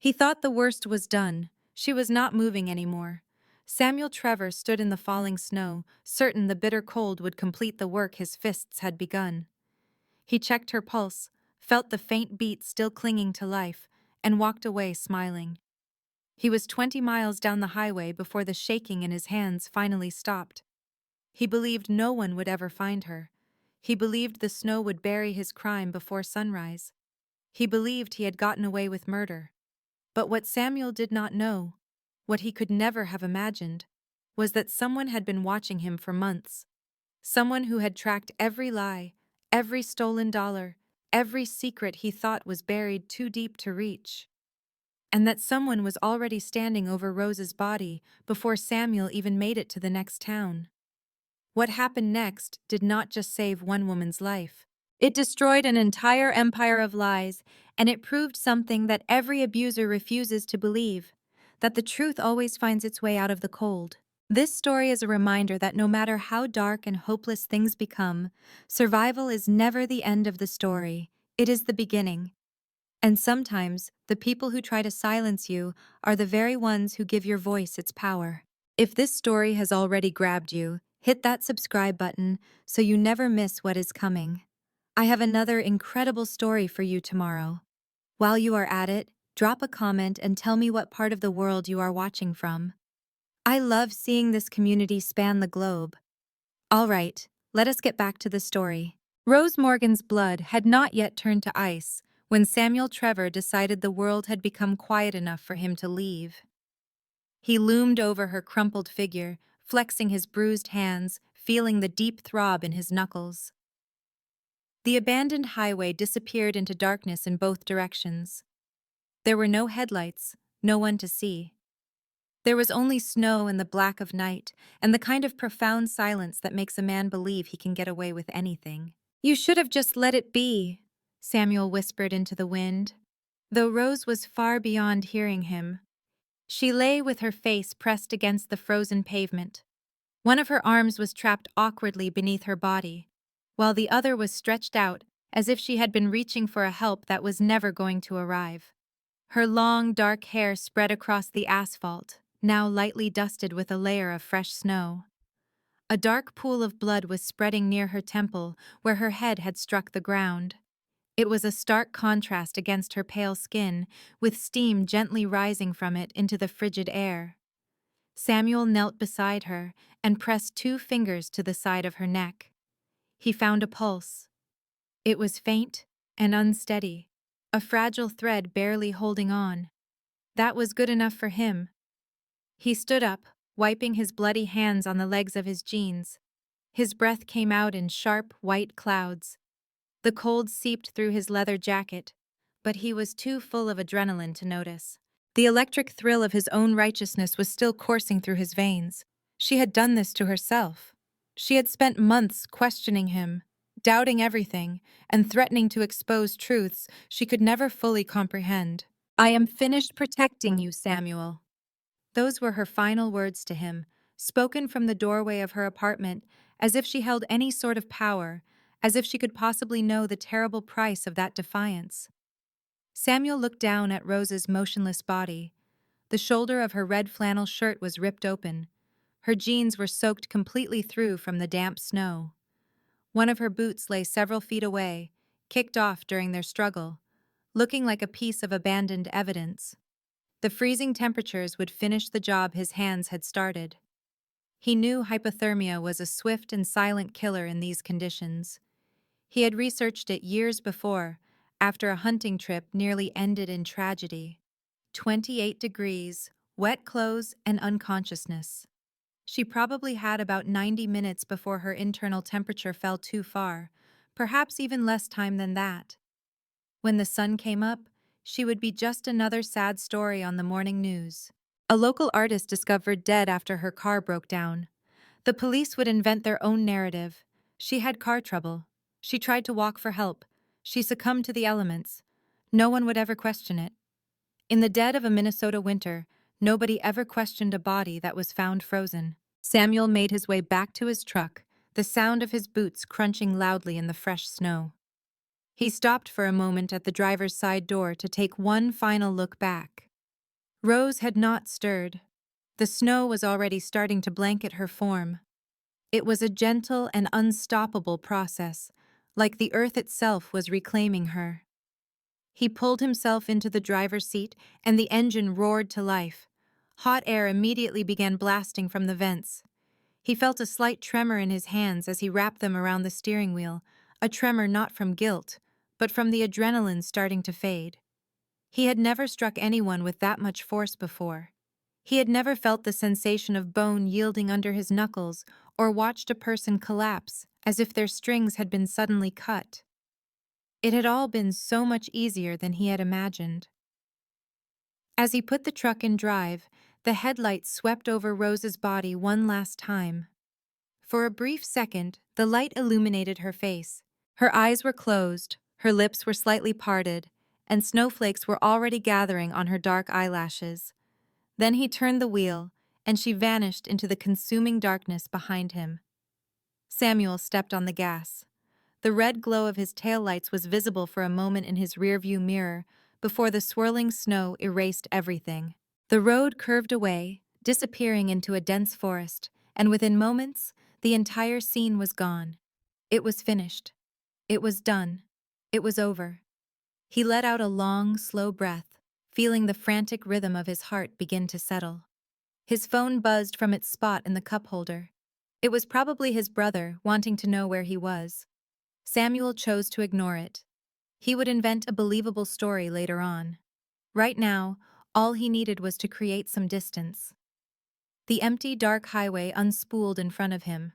He thought the worst was done. She was not moving anymore. Samuel Trevor stood in the falling snow, certain the bitter cold would complete the work his fists had begun. He checked her pulse, felt the faint beat still clinging to life, and walked away smiling. He was 20 miles down the highway before the shaking in his hands finally stopped. He believed no one would ever find her. He believed the snow would bury his crime before sunrise. He believed he had gotten away with murder. But what Samuel did not know, what he could never have imagined, was that someone had been watching him for months. Someone who had tracked every lie, every stolen dollar, every secret he thought was buried too deep to reach. And that someone was already standing over Rose's body before Samuel even made it to the next town. What happened next did not just save one woman's life. It destroyed an entire empire of lies, and it proved something that every abuser refuses to believe, that the truth always finds its way out of the cold. This story is a reminder that no matter how dark and hopeless things become, survival is never the end of the story, it is the beginning. And sometimes, the people who try to silence you are the very ones who give your voice its power. If this story has already grabbed you, hit that subscribe button so you never miss what is coming. I have another incredible story for you tomorrow. While you are at it, drop a comment and tell me what part of the world you are watching from. I love seeing this community span the globe. All right, let us get back to the story. Rose Morgan's blood had not yet turned to ice when Samuel Trevor decided the world had become quiet enough for him to leave. He loomed over her crumpled figure, flexing his bruised hands, feeling the deep throb in his knuckles. The abandoned highway disappeared into darkness in both directions. There were no headlights, no one to see. There was only snow and the black of night, and the kind of profound silence that makes a man believe he can get away with anything. "You should have just let it be," Samuel whispered into the wind. Though Rose was far beyond hearing him. She lay with her face pressed against the frozen pavement. One of her arms was trapped awkwardly beneath her body, while the other was stretched out as if she had been reaching for a help that was never going to arrive. Her long, dark hair spread across the asphalt, now lightly dusted with a layer of fresh snow. A dark pool of blood was spreading near her temple, where her head had struck the ground. It was a stark contrast against her pale skin, with steam gently rising from it into the frigid air. Samuel knelt beside her and pressed 2 fingers to the side of her neck. He found a pulse. It was faint and unsteady, a fragile thread barely holding on. That was good enough for him. He stood up, wiping his bloody hands on the legs of his jeans. His breath came out in sharp, white clouds. The cold seeped through his leather jacket, but he was too full of adrenaline to notice. The electric thrill of his own righteousness was still coursing through his veins. She had done this to herself. She had spent months questioning him, doubting everything, and threatening to expose truths she could never fully comprehend. "I am finished protecting you, Samuel." Those were her final words to him, spoken from the doorway of her apartment, as if she held any sort of power, as if she could possibly know the terrible price of that defiance. Samuel looked down at Rose's motionless body. The shoulder of her red flannel shirt was ripped open. Her jeans were soaked completely through from the damp snow. One of her boots lay several feet away, kicked off during their struggle, looking like a piece of abandoned evidence. The freezing temperatures would finish the job his hands had started. He knew hypothermia was a swift and silent killer in these conditions. He had researched it years before, after a hunting trip nearly ended in tragedy. 28 degrees, wet clothes, and unconsciousness. She probably had about 90 minutes before her internal temperature fell too far, perhaps even less time than that. When the sun came up, she would be just another sad story on the morning news. A local artist discovered dead after her car broke down. The police would invent their own narrative. She had car trouble. She tried to walk for help. She succumbed to the elements. No one would ever question it. In the dead of a Minnesota winter, nobody ever questioned a body that was found frozen. Samuel made his way back to his truck, the sound of his boots crunching loudly in the fresh snow. He stopped for a moment at the driver's side door to take one final look back. Rose had not stirred. The snow was already starting to blanket her form. It was a gentle and unstoppable process, like the earth itself was reclaiming her. He pulled himself into the driver's seat, and the engine roared to life. Hot air immediately began blasting from the vents. He felt a slight tremor in his hands as he wrapped them around the steering wheel, a tremor not from guilt, but from the adrenaline starting to fade. He had never struck anyone with that much force before. He had never felt the sensation of bone yielding under his knuckles or watched a person collapse as if their strings had been suddenly cut. It had all been so much easier than he had imagined. As he put the truck in drive, the headlights swept over Rose's body one last time. For a brief second, the light illuminated her face. Her eyes were closed, her lips were slightly parted, and snowflakes were already gathering on her dark eyelashes. Then he turned the wheel, and she vanished into the consuming darkness behind him. Samuel stepped on the gas. The red glow of his taillights was visible for a moment in his rearview mirror before the swirling snow erased everything. The road curved away, disappearing into a dense forest, and within moments, the entire scene was gone. It was finished. It was done. It was over. He let out a long, slow breath, feeling the frantic rhythm of his heart begin to settle. His phone buzzed from its spot in the cup holder. It was probably his brother, wanting to know where he was. Samuel chose to ignore it. He would invent a believable story later on. Right now, all he needed was to create some distance. The empty, dark highway unspooled in front of him.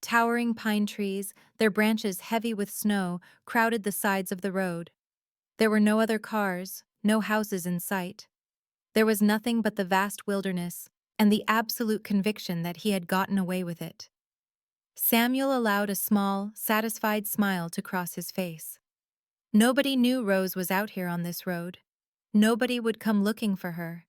Towering pine trees, their branches heavy with snow, crowded the sides of the road. There were no other cars, no houses in sight. There was nothing but the vast wilderness, and the absolute conviction that he had gotten away with it. Samuel allowed a small, satisfied smile to cross his face. Nobody knew Rose was out here on this road. Nobody would come looking for her.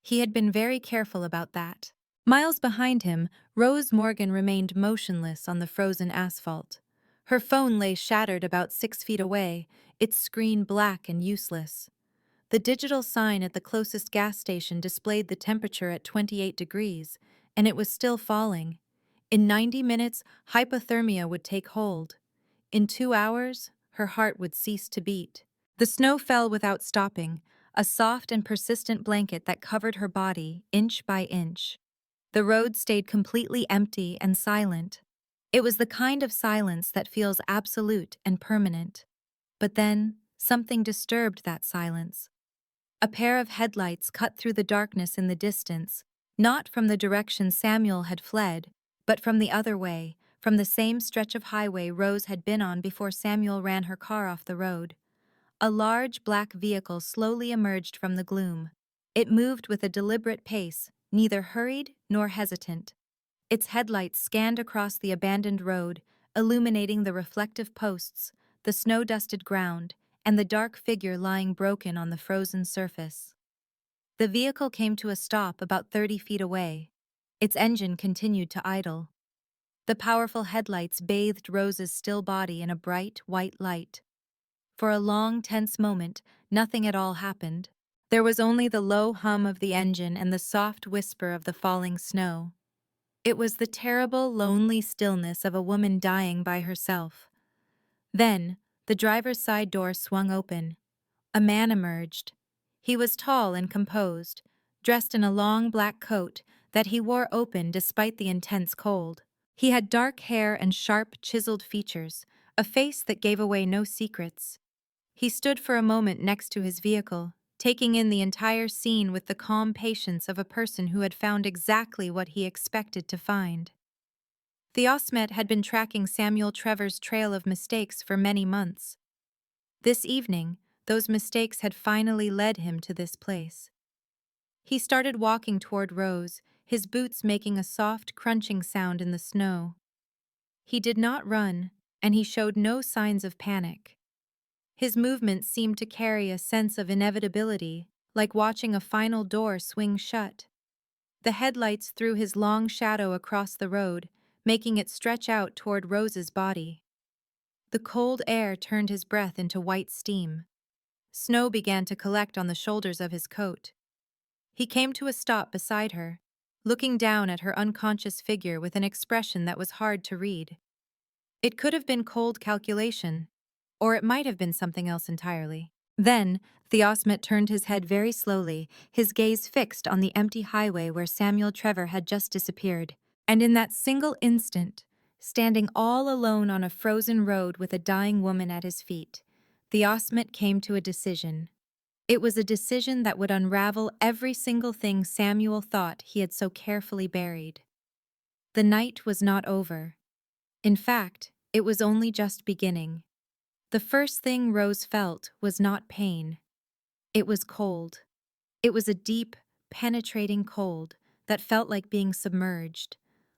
He had been very careful about that. Miles behind him, Rose Morgan remained motionless on the frozen asphalt. Her phone lay shattered about 6 feet away, its screen black and useless. The digital sign at the closest gas station displayed the temperature at 28 degrees, and it was still falling. In 90 minutes, hypothermia would take hold. In 2 hours, her heart would cease to beat. The snow fell without stopping, a soft and persistent blanket that covered her body inch by inch. The road stayed completely empty and silent. It was the kind of silence that feels absolute and permanent. But then, something disturbed that silence. A pair of headlights cut through the darkness in the distance, not from the direction Samuel had fled, but from the other way, from the same stretch of highway Rose had been on before Samuel ran her car off the road. A large black vehicle slowly emerged from the gloom. It moved with a deliberate pace, neither hurried nor hesitant. Its headlights scanned across the abandoned road, illuminating the reflective posts, the snow-dusted ground, and the dark figure lying broken on the frozen surface. The vehicle came to a stop about 30 feet away. Its engine continued to idle. The powerful headlights bathed Rose's still body in a bright, white light. For a long, tense moment, nothing at all happened. There was only the low hum of the engine and the soft whisper of the falling snow. It was the terrible, lonely stillness of a woman dying by herself. Then, the driver's side door swung open. A man emerged. He was tall and composed, dressed in a long black coat that he wore open despite the intense cold. He had dark hair and sharp, chiseled features, a face that gave away no secrets. He stood for a moment next to his vehicle, taking in the entire scene with the calm patience of a person who had found exactly what he expected to find. The Osmet had been tracking Samuel Trevor's trail of mistakes for many months. This evening, those mistakes had finally led him to this place. He started walking toward Rose, his boots making a soft, crunching sound in the snow. He did not run, and he showed no signs of panic. His movements seemed to carry a sense of inevitability, like watching a final door swing shut. The headlights threw his long shadow across the road, making it stretch out toward Rose's body. The cold air turned his breath into white steam. Snow began to collect on the shoulders of his coat. He came to a stop beside her, looking down at her unconscious figure with an expression that was hard to read. It could have been cold calculation, or it might have been something else entirely. Then, Theosmet turned his head very slowly, his gaze fixed on the empty highway where Samuel Trevor had just disappeared. And in that single instant, standing all alone on a frozen road with a dying woman at his feet, Theosmet came to a decision. It was a decision that would unravel every single thing Samuel thought he had so carefully buried. The night was not over. In fact, it was only just beginning. The first thing Rose felt was not pain. It was cold. It was a deep, penetrating cold that felt like being submerged,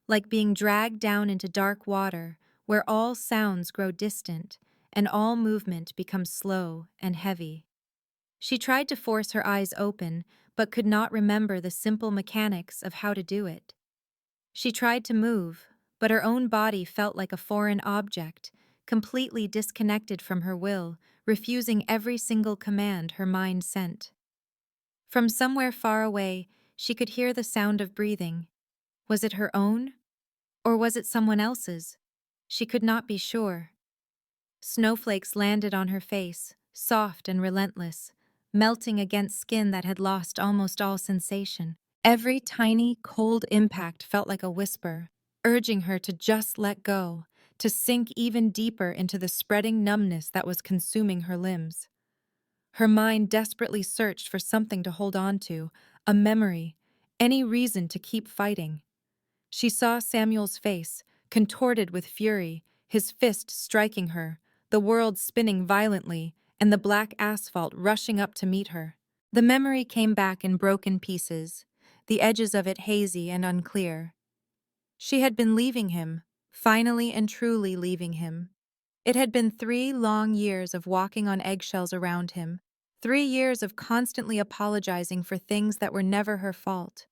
like being dragged down into dark water where all sounds grow distant and all movement becomes slow and heavy. She tried to force her eyes open, but could not remember the simple mechanics of how to do it. She tried to move, but her own body felt like a foreign object, completely disconnected from her will, refusing every single command her mind sent. From somewhere far away, she could hear the sound of breathing. Was it her own? Or was it someone else's? She could not be sure. Snowflakes landed on her face, soft and relentless, melting against skin that had lost almost all sensation. Every tiny, cold impact felt like a whisper, urging her to just let go, to sink even deeper into the spreading numbness that was consuming her limbs. Her mind desperately searched for something to hold on to, a memory, any reason to keep fighting. She saw Samuel's face, contorted with fury, his fist striking her, the world spinning violently, and the black asphalt rushing up to meet her. The memory came back in broken pieces, the edges of it hazy and unclear. She had been leaving him, finally and truly leaving him. It had been 3 long years of walking on eggshells around him, 3 years of constantly apologizing for things that were never her fault,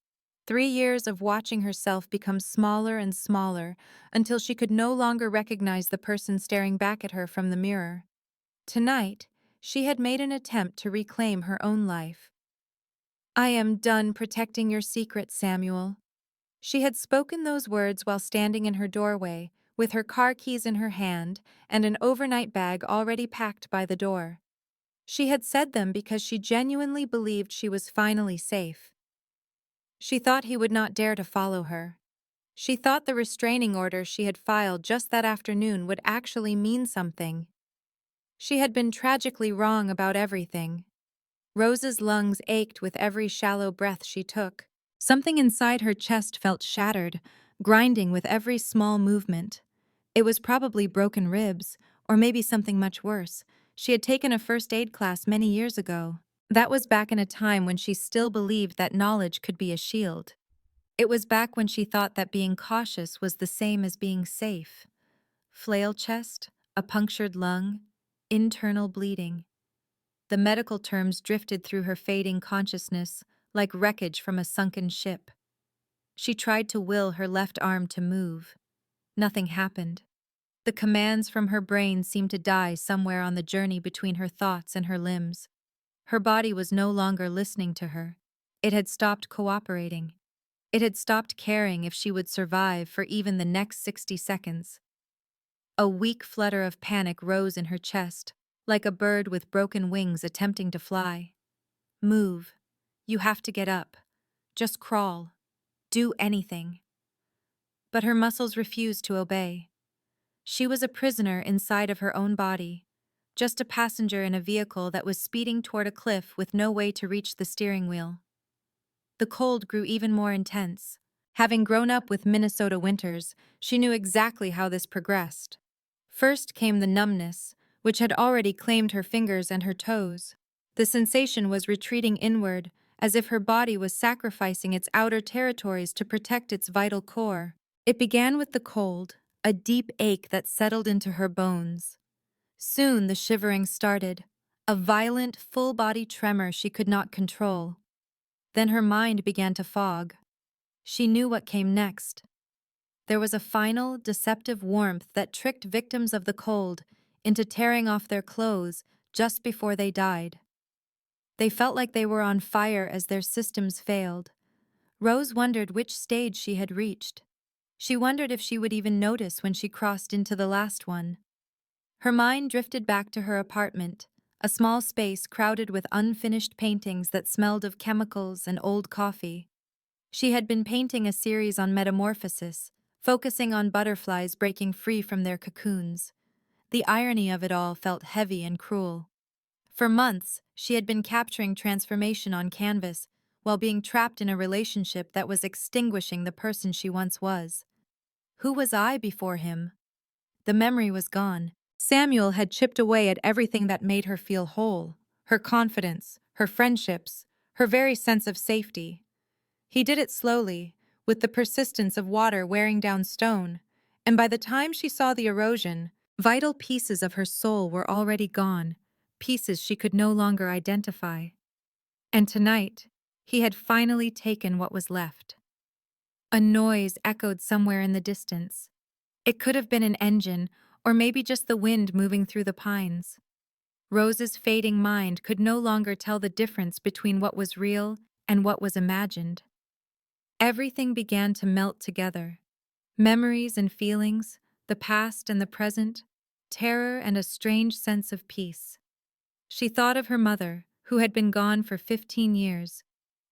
3 years of watching herself become smaller and smaller until she could no longer recognize the person staring back at her from the mirror. Tonight, she had made an attempt to reclaim her own life. "I am done protecting your secret, Samuel." She had spoken those words while standing in her doorway, with her car keys in her hand and an overnight bag already packed by the door. She had said them because she genuinely believed she was finally safe. She thought he would not dare to follow her. She thought the restraining order she had filed just that afternoon would actually mean something. She had been tragically wrong about everything. Rose's lungs ached with every shallow breath she took. Something inside her chest felt shattered, grinding with every small movement. It was probably broken ribs, or maybe something much worse. She had taken a first aid class many years ago. That was back in a time when she still believed that knowledge could be a shield. It was back when she thought that being cautious was the same as being safe. Flail chest, a punctured lung, internal bleeding. The medical terms drifted through her fading consciousness like wreckage from a sunken ship. She tried to will her left arm to move. Nothing happened. The commands from her brain seemed to die somewhere on the journey between her thoughts and her limbs. Her body was no longer listening to her. It had stopped cooperating. It had stopped caring if she would survive for even the next 60 seconds. A weak flutter of panic rose in her chest, like a bird with broken wings attempting to fly. "Move. You have to get up. Just crawl. Do anything." But her muscles refused to obey. She was a prisoner inside of her own body, just a passenger in a vehicle that was speeding toward a cliff with no way to reach the steering wheel. The cold grew even more intense. Having grown up with Minnesota winters, she knew exactly how this progressed. First came the numbness, which had already claimed her fingers and her toes. The sensation was retreating inward, as if her body was sacrificing its outer territories to protect its vital core. It began with the cold, a deep ache that settled into her bones. Soon the shivering started, a violent, full-body tremor she could not control. Then her mind began to fog. She knew what came next. There was a final, deceptive warmth that tricked victims of the cold into tearing off their clothes just before they died. They felt like they were on fire as their systems failed. Rose wondered which stage she had reached. She wondered if she would even notice when she crossed into the last one. Her mind drifted back to her apartment, a small space crowded with unfinished paintings that smelled of chemicals and old coffee. She had been painting a series on metamorphosis, focusing on butterflies breaking free from their cocoons. The irony of it all felt heavy and cruel. For months, she had been capturing transformation on canvas, while being trapped in a relationship that was extinguishing the person she once was. Who was I before him? The memory was gone. Samuel had chipped away at everything that made her feel whole, her confidence, her friendships, her very sense of safety. He did it slowly, with the persistence of water wearing down stone, and by the time she saw the erosion, vital pieces of her soul were already gone, pieces she could no longer identify. And tonight, he had finally taken what was left. A noise echoed somewhere in the distance. It could have been an engine, or maybe just the wind moving through the pines. Rose's fading mind could no longer tell the difference between what was real and what was imagined. Everything began to melt together. Memories and feelings, the past and the present, terror and a strange sense of peace. She thought of her mother, who had been gone for 15 years.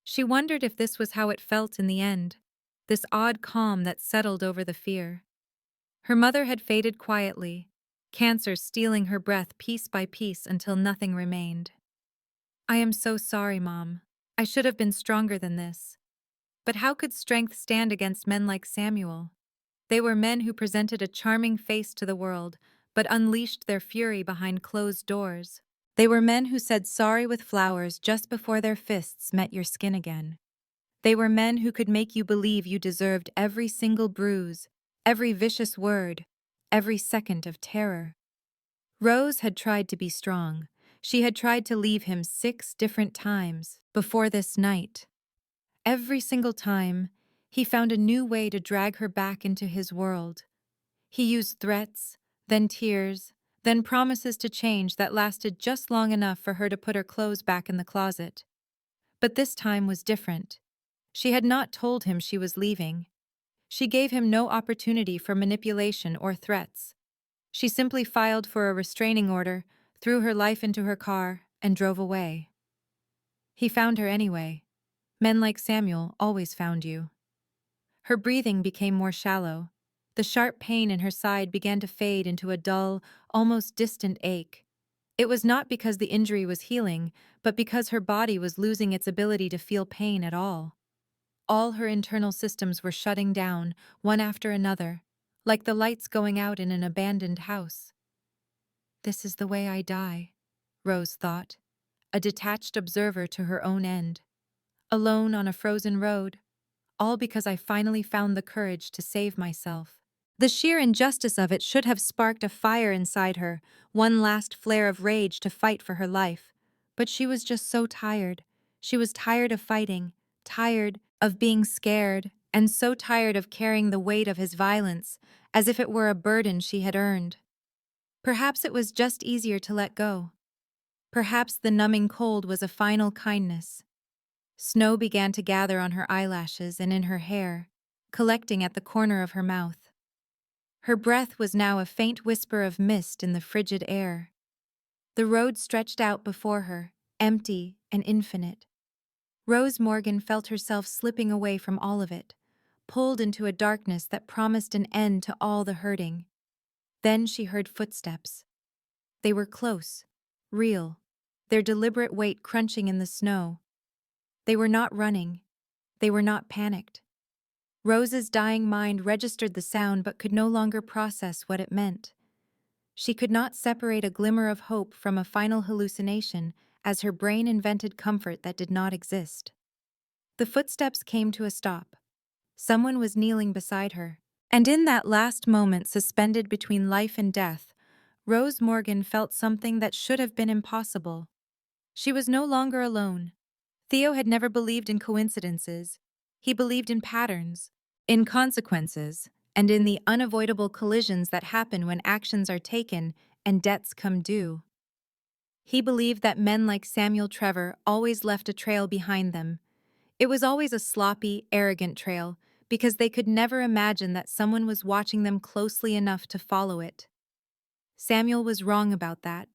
She wondered if this was how it felt in the end, this odd calm that settled over the fear. Her mother had faded quietly, cancer stealing her breath piece by piece until nothing remained. "I am so sorry, Mom. I should have been stronger than this." But how could strength stand against men like Samuel? They were men who presented a charming face to the world, but unleashed their fury behind closed doors. They were men who said sorry with flowers just before their fists met your skin again. They were men who could make you believe you deserved every single bruise, every vicious word, every second of terror. Rose had tried to be strong. She had tried to leave him 6 different times before this night. Every single time, he found a new way to drag her back into his world. He used threats, then tears, then promises to change that lasted just long enough for her to put her clothes back in the closet. But this time was different. She had not told him she was leaving. She gave him no opportunity for manipulation or threats. She simply filed for a restraining order, threw her life into her car, and drove away. He found her anyway. Men like Samuel always found you. Her breathing became more shallow. The sharp pain in her side began to fade into a dull, almost distant ache. It was not because the injury was healing, but because her body was losing its ability to feel pain at all. All her internal systems were shutting down, one after another, like the lights going out in an abandoned house. "This is the way I die," Rose thought, a detached observer to her own end. Alone on a frozen road, all because I finally found the courage to save myself. The sheer injustice of it should have sparked a fire inside her, one last flare of rage to fight for her life. But she was just so tired. She was tired of fighting, tired of being scared, and so tired of carrying the weight of his violence, as if it were a burden she had earned. Perhaps it was just easier to let go. Perhaps the numbing cold was a final kindness. Snow began to gather on her eyelashes and in her hair, collecting at the corner of her mouth. Her breath was now a faint whisper of mist in the frigid air. The road stretched out before her, empty and infinite. Rose Morgan felt herself slipping away from all of it, pulled into a darkness that promised an end to all the hurting. Then she heard footsteps. They were close, real, their deliberate weight crunching in the snow. They were not running. They were not panicked. Rose's dying mind registered the sound but could no longer process what it meant. She could not separate a glimmer of hope from a final hallucination, as her brain invented comfort that did not exist. The footsteps came to a stop. Someone was kneeling beside her, and in that last moment suspended between life and death, Rose Morgan felt something that should have been impossible. She was no longer alone. Theo had never believed in coincidences. He believed in patterns, in consequences, and in the unavoidable collisions that happen when actions are taken and debts come due. He believed that men like Samuel Trevor always left a trail behind them. It was always a sloppy, arrogant trail, because they could never imagine that someone was watching them closely enough to follow it. Samuel was wrong about that.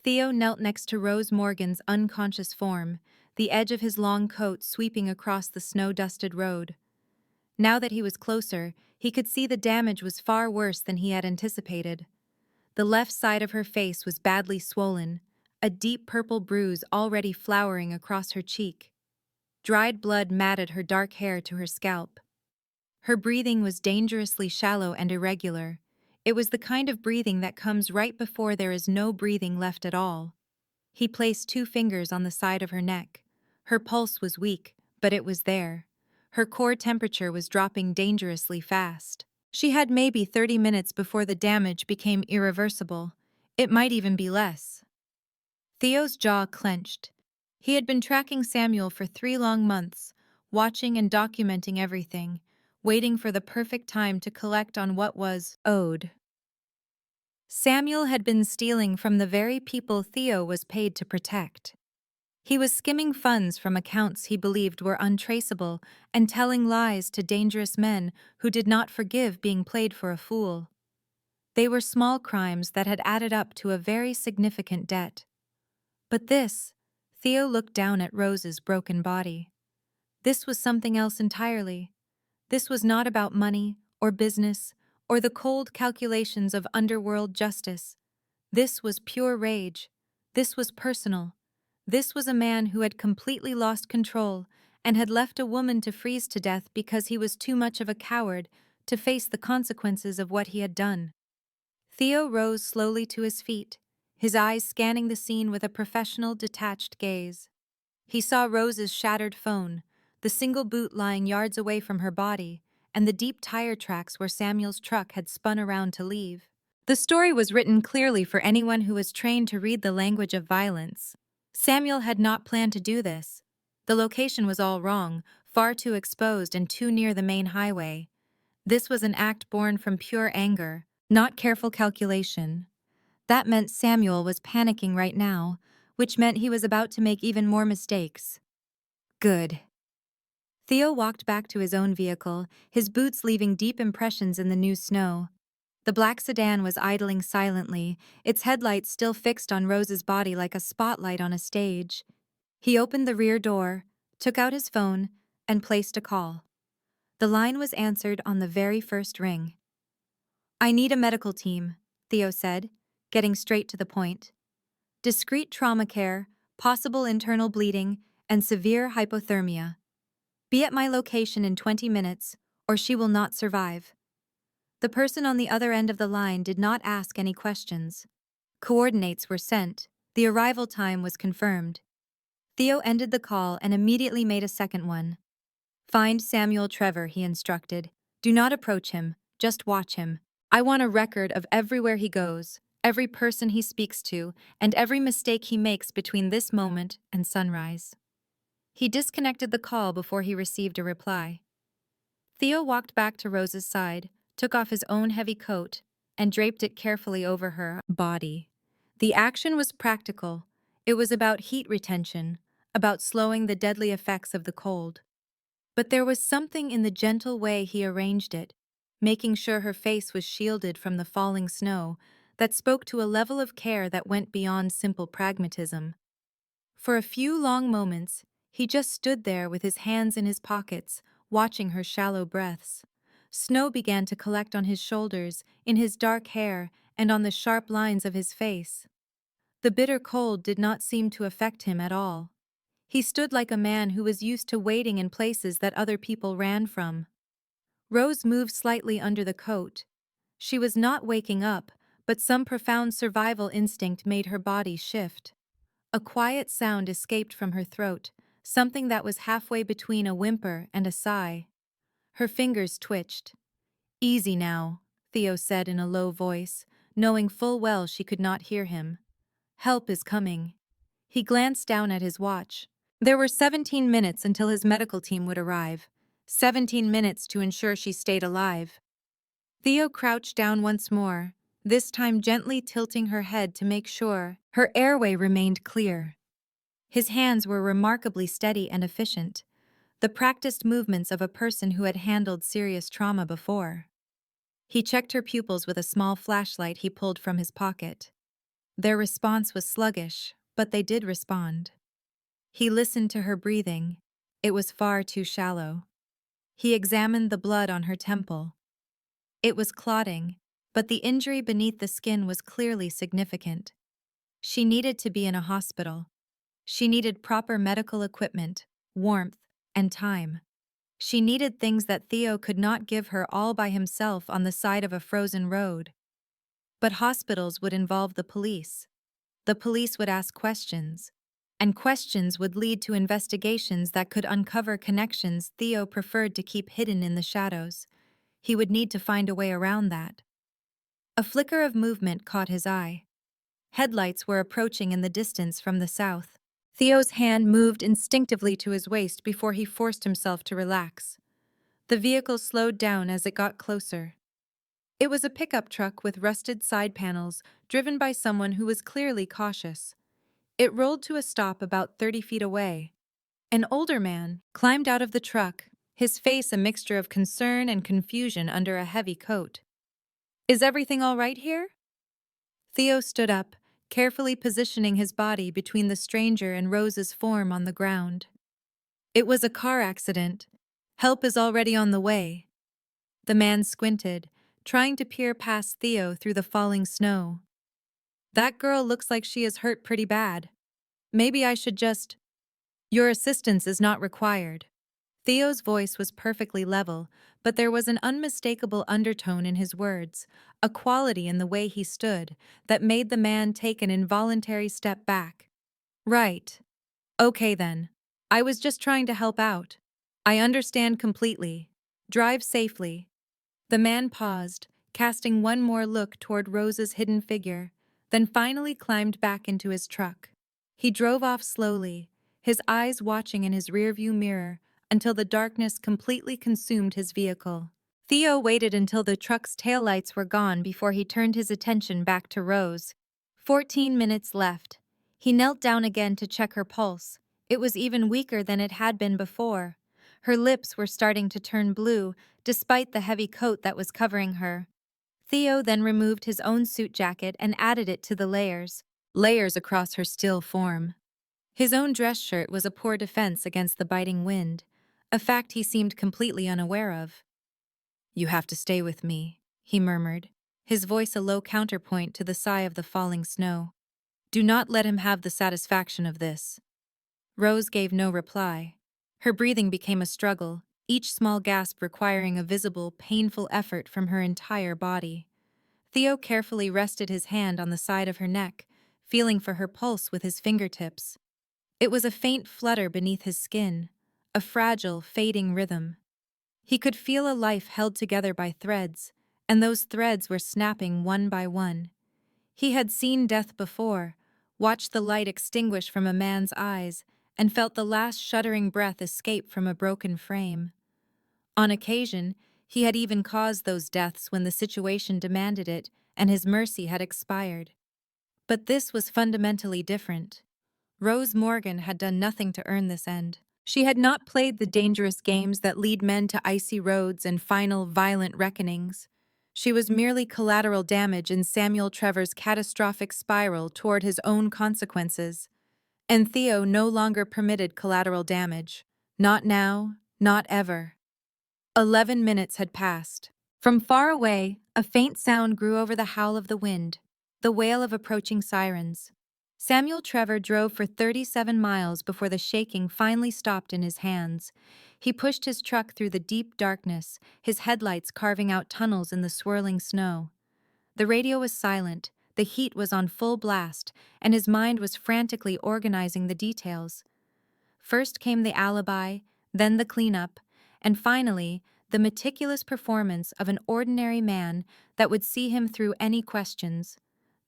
Theo knelt next to Rose Morgan's unconscious form, the edge of his long coat sweeping across the snow-dusted road. Now that he was closer, he could see the damage was far worse than he had anticipated. The left side of her face was badly swollen, a deep purple bruise already flowering across her cheek. Dried blood matted her dark hair to her scalp. Her breathing was dangerously shallow and irregular. It was the kind of breathing that comes right before there is no breathing left at all. He placed 2 fingers on the side of her neck. Her pulse was weak, but it was there. Her core temperature was dropping dangerously fast. She had maybe 30 minutes before the damage became irreversible. It might even be less. Theo's jaw clenched. He had been tracking Samuel for 3 long months, watching and documenting everything, waiting for the perfect time to collect on what was owed. Samuel had been stealing from the very people Theo was paid to protect. He was skimming funds from accounts he believed were untraceable and telling lies to dangerous men who did not forgive being played for a fool. They were small crimes that had added up to a very significant debt. But this, Theo looked down at Rose's broken body. This was something else entirely. This was not about money or business or the cold calculations of underworld justice. This was pure rage. This was personal. This was a man who had completely lost control and had left a woman to freeze to death because he was too much of a coward to face the consequences of what he had done. Theo rose slowly to his feet, his eyes scanning the scene with a professional, detached gaze. He saw Rose's shattered phone, the single boot lying yards away from her body, and the deep tire tracks where Samuel's truck had spun around to leave. The story was written clearly for anyone who was trained to read the language of violence. Samuel had not planned to do this. The location was all wrong, far too exposed and too near the main highway. This was an act born from pure anger, not careful calculation. That meant Samuel was panicking right now, which meant he was about to make even more mistakes. Good. Theo walked back to his own vehicle, his boots leaving deep impressions in the new snow. The black sedan was idling silently, its headlights still fixed on Rose's body like a spotlight on a stage. He opened the rear door, took out his phone, and placed a call. The line was answered on the very first ring. "I need a medical team," Theo said, getting straight to the point. "Discreet trauma care, possible internal bleeding, and severe hypothermia. Be at my location in 20 minutes, or she will not survive." The person on the other end of the line did not ask any questions. Coordinates were sent. The arrival time was confirmed. Theo ended the call and immediately made a second one. "Find Samuel Trevor," he instructed. "Do not approach him, just watch him. I want a record of everywhere he goes, every person he speaks to, and every mistake he makes between this moment and sunrise." He disconnected the call before he received a reply. Theo walked back to Rose's side, took off his own heavy coat, and draped it carefully over her body. The action was practical. It was about heat retention, about slowing the deadly effects of the cold. But there was something in the gentle way he arranged it, making sure her face was shielded from the falling snow, that spoke to a level of care that went beyond simple pragmatism. For a few long moments, he just stood there with his hands in his pockets, watching her shallow breaths. Snow began to collect on his shoulders, in his dark hair, and on the sharp lines of his face. The bitter cold did not seem to affect him at all. He stood like a man who was used to waiting in places that other people ran from. Rose moved slightly under the coat. She was not waking up, but some profound survival instinct made her body shift. A quiet sound escaped from her throat, something that was halfway between a whimper and a sigh. Her fingers twitched. "Easy now," Theo said in a low voice, knowing full well she could not hear him. "Help is coming." He glanced down at his watch. There were 17 minutes until his medical team would arrive. 17 minutes to ensure she stayed alive. Theo crouched down once more, this time gently tilting her head to make sure her airway remained clear. His hands were remarkably steady and efficient, the practiced movements of a person who had handled serious trauma before. He checked her pupils with a small flashlight he pulled from his pocket. Their response was sluggish, but they did respond. He listened to her breathing. It was far too shallow. He examined the blood on her temple. It was clotting, but the injury beneath the skin was clearly significant. She needed to be in a hospital. She needed proper medical equipment, warmth, and time. She needed things that Theo could not give her all by himself on the side of a frozen road. But hospitals would involve the police. The police would ask questions, and questions would lead to investigations that could uncover connections Theo preferred to keep hidden in the shadows. He would need to find a way around that. A flicker of movement caught his eye. Headlights were approaching in the distance from the south. Theo's hand moved instinctively to his waist before he forced himself to relax. The vehicle slowed down as it got closer. It was a pickup truck with rusted side panels, driven by someone who was clearly cautious. It rolled to a stop about 30 feet away. An older man climbed out of the truck, his face a mixture of concern and confusion under a heavy coat. "Is everything all right here?" Theo stood up, carefully positioning his body between the stranger and Rose's form on the ground. "It was a car accident. Help is already on the way." The man squinted, trying to peer past Theo through the falling snow. "That girl looks like she is hurt pretty bad. Maybe I should just—" "Your assistance is not required." Theo's voice was perfectly level, but there was an unmistakable undertone in his words, a quality in the way he stood, that made the man take an involuntary step back. "Right. Okay then. I was just trying to help out. I understand completely. Drive safely." The man paused, casting one more look toward Rose's hidden figure, then finally climbed back into his truck. He drove off slowly, his eyes watching in his rearview mirror until the darkness completely consumed his vehicle. Theo waited until the truck's taillights were gone before he turned his attention back to Rose. 14 minutes left. He knelt down again to check her pulse. It was even weaker than it had been before. Her lips were starting to turn blue, despite the heavy coat that was covering her. Theo then removed his own suit jacket and added it to the layers across her still form. His own dress shirt was a poor defense against the biting wind, a fact he seemed completely unaware of. "You have to stay with me," he murmured, his voice a low counterpoint to the sigh of the falling snow. "Do not let him have the satisfaction of this." Rose gave no reply. Her breathing became a struggle, each small gasp requiring a visible, painful effort from her entire body. Theo carefully rested his hand on the side of her neck, feeling for her pulse with his fingertips. It was a faint flutter beneath his skin, a fragile, fading rhythm. He could feel a life held together by threads, and those threads were snapping one by one. He had seen death before, watched the light extinguish from a man's eyes, and felt the last shuddering breath escape from a broken frame. On occasion, he had even caused those deaths when the situation demanded it and his mercy had expired. But this was fundamentally different. Rose Morgan had done nothing to earn this end. She had not played the dangerous games that lead men to icy roads and final violent reckonings. She was merely collateral damage in Samuel Trevor's catastrophic spiral toward his own consequences. And Theo no longer permitted collateral damage. Not now, not ever. 11 minutes had passed. From far away, a faint sound grew over the howl of the wind, the wail of approaching sirens. Samuel Trevor drove for 37 miles before the shaking finally stopped in his hands. He pushed his truck through the deep darkness, his headlights carving out tunnels in the swirling snow. The radio was silent, the heat was on full blast, and his mind was frantically organizing the details. First came the alibi, then the cleanup, and finally, the meticulous performance of an ordinary man that would see him through any questions,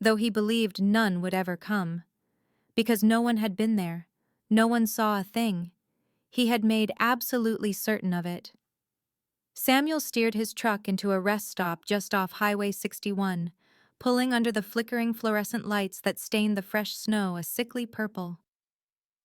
though he believed none would ever come. Because no one had been there, no one saw a thing. He had made absolutely certain of it. Samuel steered his truck into a rest stop just off Highway 61, pulling under the flickering fluorescent lights that stained the fresh snow a sickly purple.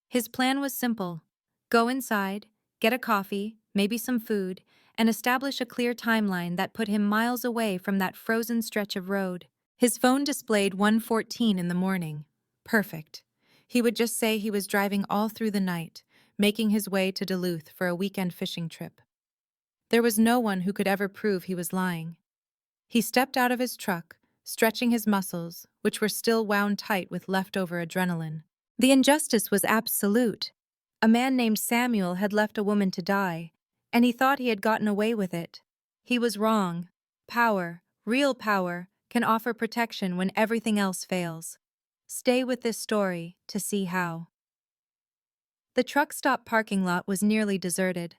His plan was simple: go inside, get a coffee, maybe some food, and establish a clear timeline that put him miles away from that frozen stretch of road. His phone displayed 1:14 in the morning. Perfect. He would just say he was driving all through the night, making his way to Duluth for a weekend fishing trip. There was no one who could ever prove he was lying. He stepped out of his truck, stretching his muscles, which were still wound tight with leftover adrenaline. The injustice was absolute. A man named Samuel had left a woman to die, and he thought he had gotten away with it. He was wrong. Power, real power, can offer protection when everything else fails. Stay with this story to see how. The truck stop parking lot was nearly deserted.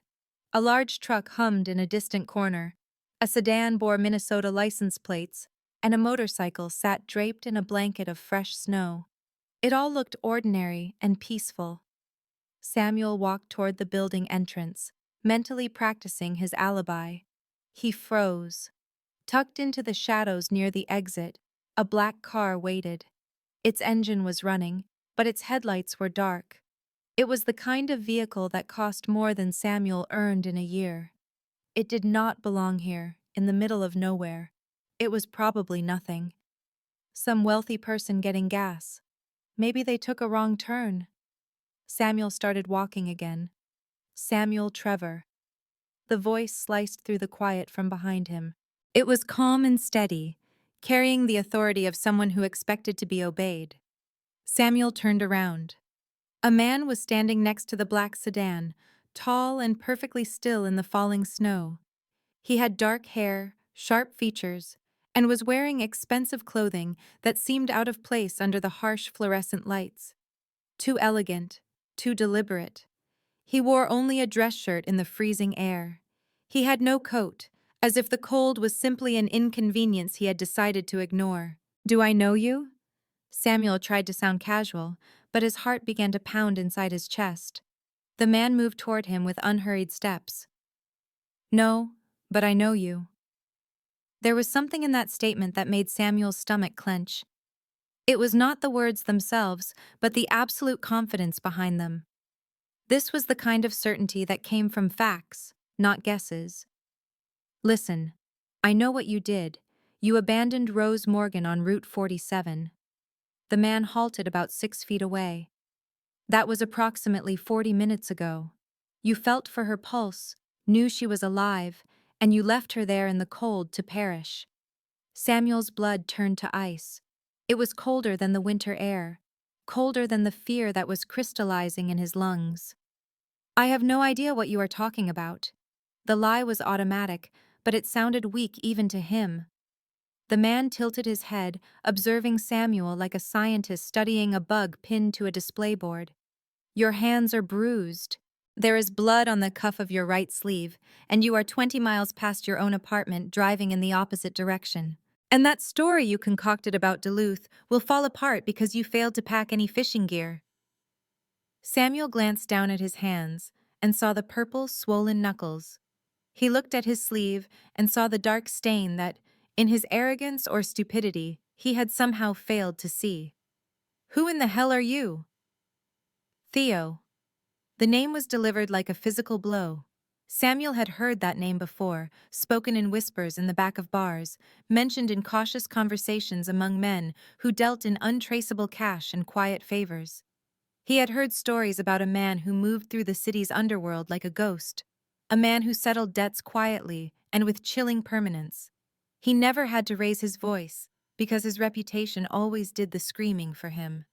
A large truck hummed in a distant corner. A sedan bore Minnesota license plates, and a motorcycle sat draped in a blanket of fresh snow. It all looked ordinary and peaceful. Samuel walked toward the building entrance, mentally practicing his alibi. He froze. Tucked into the shadows near the exit, a black car waited. Its engine was running, but its headlights were dark. It was the kind of vehicle that cost more than Samuel earned in a year. It did not belong here, in the middle of nowhere. It was probably nothing. Some wealthy person getting gas. Maybe they took a wrong turn. Samuel started walking again. Samuel Trevor. The voice sliced through the quiet from behind him. It was calm and steady, carrying the authority of someone who expected to be obeyed. Samuel turned around. A man was standing next to the black sedan, tall and perfectly still in the falling snow. He had dark hair, sharp features, and was wearing expensive clothing that seemed out of place under the harsh fluorescent lights. Too elegant, too deliberate. He wore only a dress shirt in the freezing air. He had no coat, as if the cold was simply an inconvenience he had decided to ignore. "Do I know you?" Samuel tried to sound casual, but his heart began to pound inside his chest. The man moved toward him with unhurried steps. "No, but I know you." There was something in that statement that made Samuel's stomach clench. It was not the words themselves, but the absolute confidence behind them. This was the kind of certainty that came from facts, not guesses. "Listen, I know what you did. You abandoned Rose Morgan on Route 47. The man halted about 6 feet away. "That was approximately 40 minutes ago. You felt for her pulse, knew she was alive, and you left her there in the cold to perish." Samuel's blood turned to ice. It was colder than the winter air, colder than the fear that was crystallizing in his lungs. "I have no idea what you are talking about." The lie was automatic, but it sounded weak even to him. The man tilted his head, observing Samuel like a scientist studying a bug pinned to a display board. "Your hands are bruised. There is blood on the cuff of your right sleeve, and you are 20 miles past your own apartment driving in the opposite direction. And that story you concocted about Duluth will fall apart because you failed to pack any fishing gear." Samuel glanced down at his hands and saw the purple, swollen knuckles. He looked at his sleeve and saw the dark stain that, in his arrogance or stupidity, he had somehow failed to see. "Who in the hell are you?" "Theo." The name was delivered like a physical blow. Samuel had heard that name before, spoken in whispers in the back of bars, mentioned in cautious conversations among men who dealt in untraceable cash and quiet favors. He had heard stories about a man who moved through the city's underworld like a ghost, a man who settled debts quietly and with chilling permanence. He never had to raise his voice, because his reputation always did the screaming for him.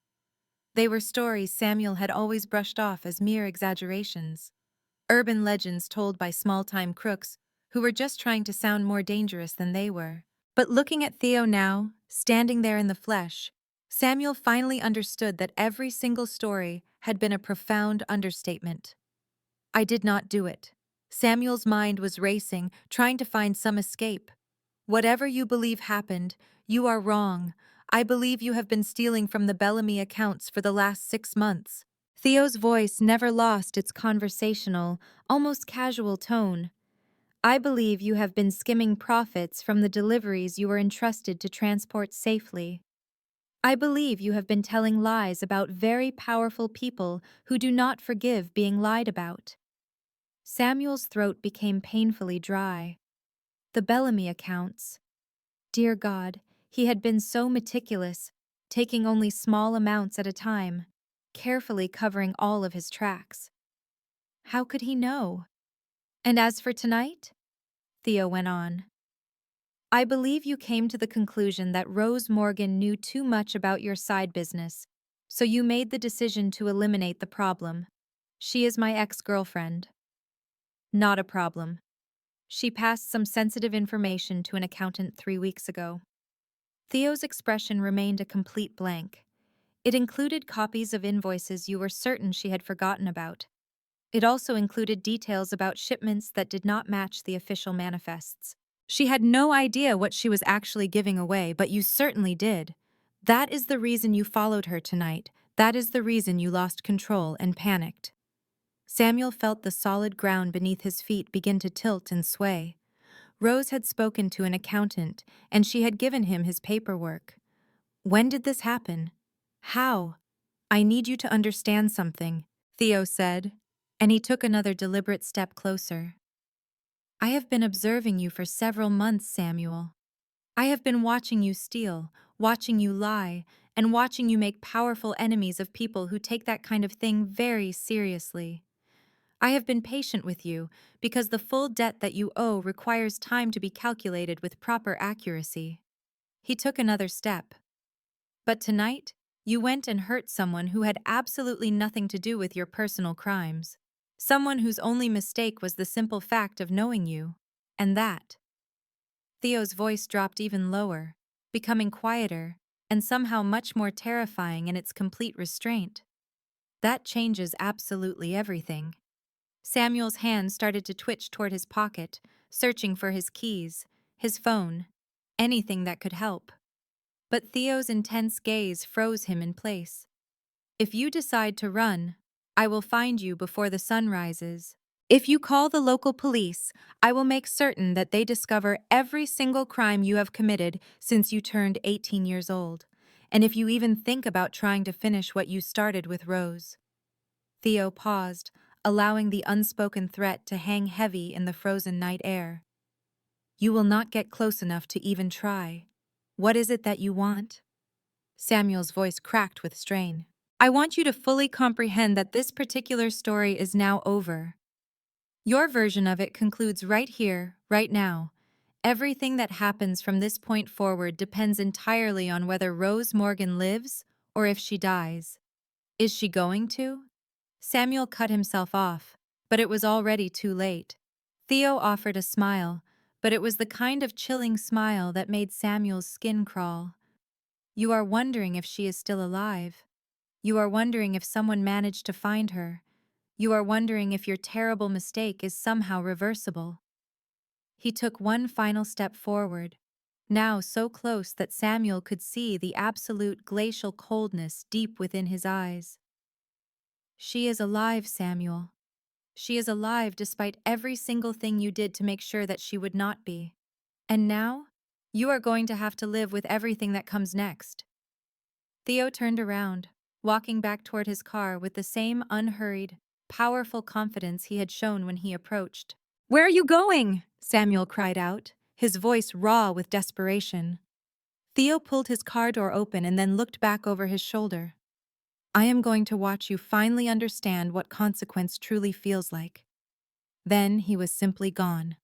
They were stories Samuel had always brushed off as mere exaggerations. Urban legends told by small-time crooks who were just trying to sound more dangerous than they were. But looking at Theo now, standing there in the flesh, Samuel finally understood that every single story had been a profound understatement. "I did not do it." Samuel's mind was racing, trying to find some escape. "Whatever you believe happened, you are wrong. I believe you have been stealing from the Bellamy accounts for the last 6 months." Theo's voice never lost its conversational, almost casual tone. I believe you have been skimming profits from the deliveries you were entrusted to transport safely. I believe you have been telling lies about very powerful people who do not forgive being lied about. Samuel's throat became painfully dry. The Bellamy accounts. Dear God, he had been so meticulous, taking only small amounts at a time, carefully covering all of his tracks. How could he know? And as for tonight? Theo went on. I believe you came to the conclusion that Rose Morgan knew too much about your side business, so you made the decision to eliminate the problem. She is my ex-girlfriend. Not a problem. She passed some sensitive information to an accountant 3 weeks ago. Theo's expression remained a complete blank. It included copies of invoices you were certain she had forgotten about. It also included details about shipments that did not match the official manifests. She had no idea what she was actually giving away, but you certainly did. That is the reason you followed her tonight. That is the reason you lost control and panicked. Samuel felt the solid ground beneath his feet begin to tilt and sway. Rose had spoken to an accountant, and she had given him his paperwork. When did this happen? How? I need you to understand something, Theo said, and he took another deliberate step closer. I have been observing you for several months, Samuel. I have been watching you steal, watching you lie, and watching you make powerful enemies of people who take that kind of thing very seriously. I have been patient with you because the full debt that you owe requires time to be calculated with proper accuracy. He took another step. But tonight, you went and hurt someone who had absolutely nothing to do with your personal crimes. Someone whose only mistake was the simple fact of knowing you. And that. Theo's voice dropped even lower, becoming quieter, and somehow much more terrifying in its complete restraint. That changes absolutely everything. Samuel's hand started to twitch toward his pocket, searching for his keys, his phone, anything that could help. But Theo's intense gaze froze him in place. If you decide to run, I will find you before the sun rises. If you call the local police, I will make certain that they discover every single crime you have committed since you turned 18 years old. And if you even think about trying to finish what you started with Rose. Theo paused, allowing the unspoken threat to hang heavy in the frozen night air. You will not get close enough to even try. What is it that you want? Samuel's voice cracked with strain. I want you to fully comprehend that this particular story is now over. Your version of it concludes right here, right now. Everything that happens from this point forward depends entirely on whether Rose Morgan lives or if she dies. Is she going to? Samuel cut himself off, but it was already too late. Theo offered a smile, but it was the kind of chilling smile that made Samuel's skin crawl. You are wondering if she is still alive. You are wondering if someone managed to find her. You are wondering if your terrible mistake is somehow reversible. He took one final step forward, now so close that Samuel could see the absolute glacial coldness deep within his eyes. She is alive, Samuel. She is alive despite every single thing you did to make sure that she would not be. And now, you are going to have to live with everything that comes next. Theo turned around, walking back toward his car with the same unhurried, powerful confidence he had shown when he approached. Where are you going? Samuel cried out, his voice raw with desperation. Theo pulled his car door open and then looked back over his shoulder. I am going to watch you finally understand what consequence truly feels like. Then he was simply gone.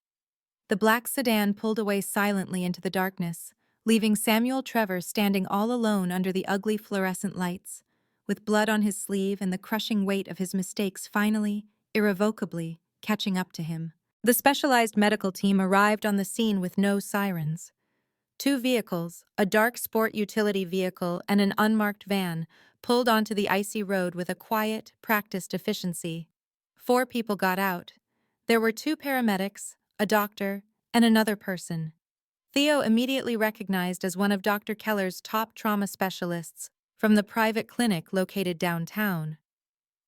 The black sedan pulled away silently into the darkness, leaving Samuel Trevor standing all alone under the ugly fluorescent lights, with blood on his sleeve and the crushing weight of his mistakes finally, irrevocably, catching up to him. The specialized medical team arrived on the scene with no sirens. 2 vehicles, a dark sport utility vehicle and an unmarked van, pulled onto the icy road with a quiet, practiced efficiency. 4 people got out. There were 2 paramedics, a doctor, and another person. Theo immediately recognized as one of Dr. Keller's top trauma specialists from the private clinic located downtown.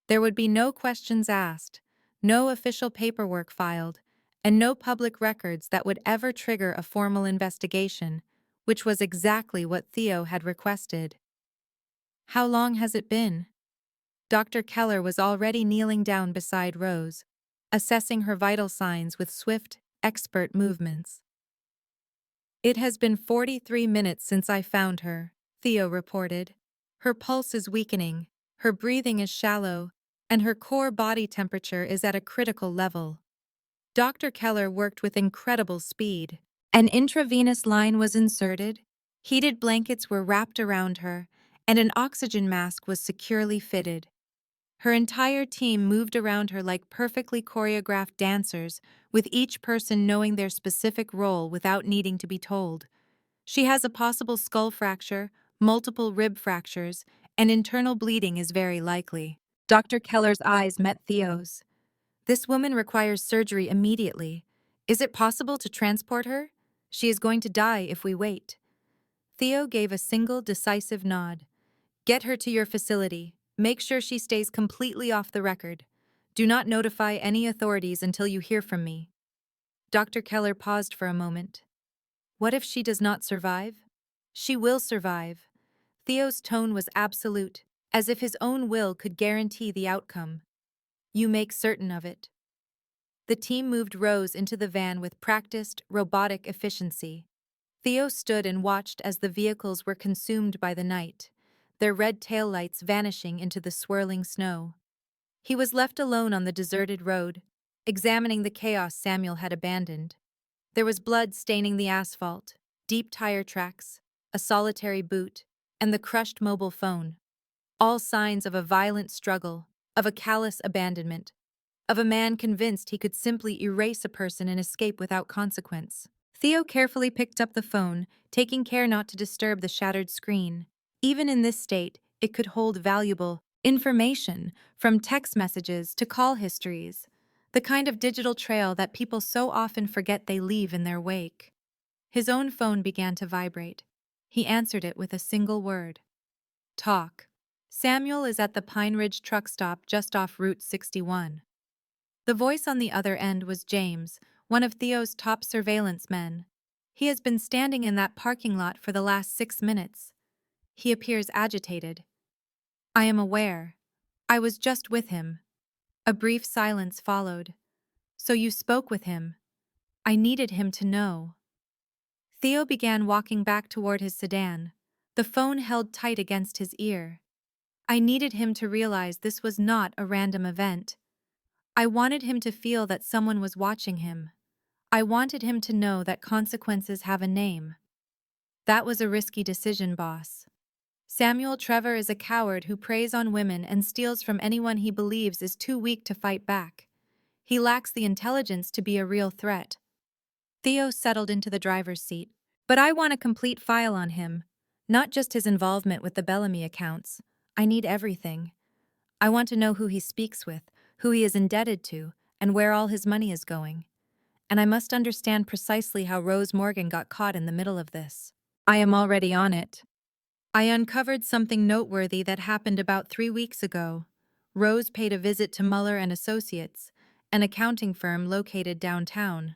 There would be no questions asked, no official paperwork filed, and no public records that would ever trigger a formal investigation, which was exactly what Theo had requested. How long has it been? Dr. Keller was already kneeling down beside Rose, assessing her vital signs with swift, expert movements. It has been 43 minutes since I found her, Theo reported. Her pulse is weakening, her breathing is shallow, and her core body temperature is at a critical level. Dr. Keller worked with incredible speed. An intravenous line was inserted, heated blankets were wrapped around her, and an oxygen mask was securely fitted. Her entire team moved around her like perfectly choreographed dancers, with each person knowing their specific role without needing to be told. She has a possible skull fracture, multiple rib fractures, and internal bleeding is very likely. Dr. Keller's eyes met Theo's. This woman requires surgery immediately. Is it possible to transport her? She is going to die if we wait. Theo gave a single decisive nod. Get her to your facility. Make sure she stays completely off the record. Do not notify any authorities until you hear from me. Dr. Keller paused for a moment. What if she does not survive? She will survive. Theo's tone was absolute, as if his own will could guarantee the outcome. You make certain of it. The team moved Rose into the van with practiced, robotic efficiency. Theo stood and watched as the vehicles were consumed by the night, their red taillights vanishing into the swirling snow. He was left alone on the deserted road, examining the chaos Samuel had abandoned. There was blood staining the asphalt, deep tire tracks, a solitary boot, and the crushed mobile phone. All signs of a violent struggle, of a callous abandonment, of a man convinced he could simply erase a person and escape without consequence. Theo carefully picked up the phone, taking care not to disturb the shattered screen. Even in this state, it could hold valuable information, from text messages to call histories, the kind of digital trail that people so often forget they leave in their wake. His own phone began to vibrate. He answered it with a single word. Talk. Samuel is at the Pine Ridge truck stop just off Route 61. The voice on the other end was James, one of Theo's top surveillance men. He has been standing in that parking lot for the last 6 minutes. He appears agitated. I am aware. I was just with him. A brief silence followed. So you spoke with him. I needed him to know. Theo began walking back toward his sedan, the phone held tight against his ear. I needed him to realize this was not a random event. I wanted him to feel that someone was watching him. I wanted him to know that consequences have a name. That was a risky decision, boss. Samuel Trevor is a coward who preys on women and steals from anyone he believes is too weak to fight back. He lacks the intelligence to be a real threat. Theo settled into the driver's seat. But I want a complete file on him, not just his involvement with the Bellamy accounts. I need everything. I want to know who he speaks with, who he is indebted to, and where all his money is going. And I must understand precisely how Rose Morgan got caught in the middle of this. I am already on it. I uncovered something noteworthy that happened about 3 weeks ago. Rose paid a visit to Muller and Associates, an accounting firm located downtown.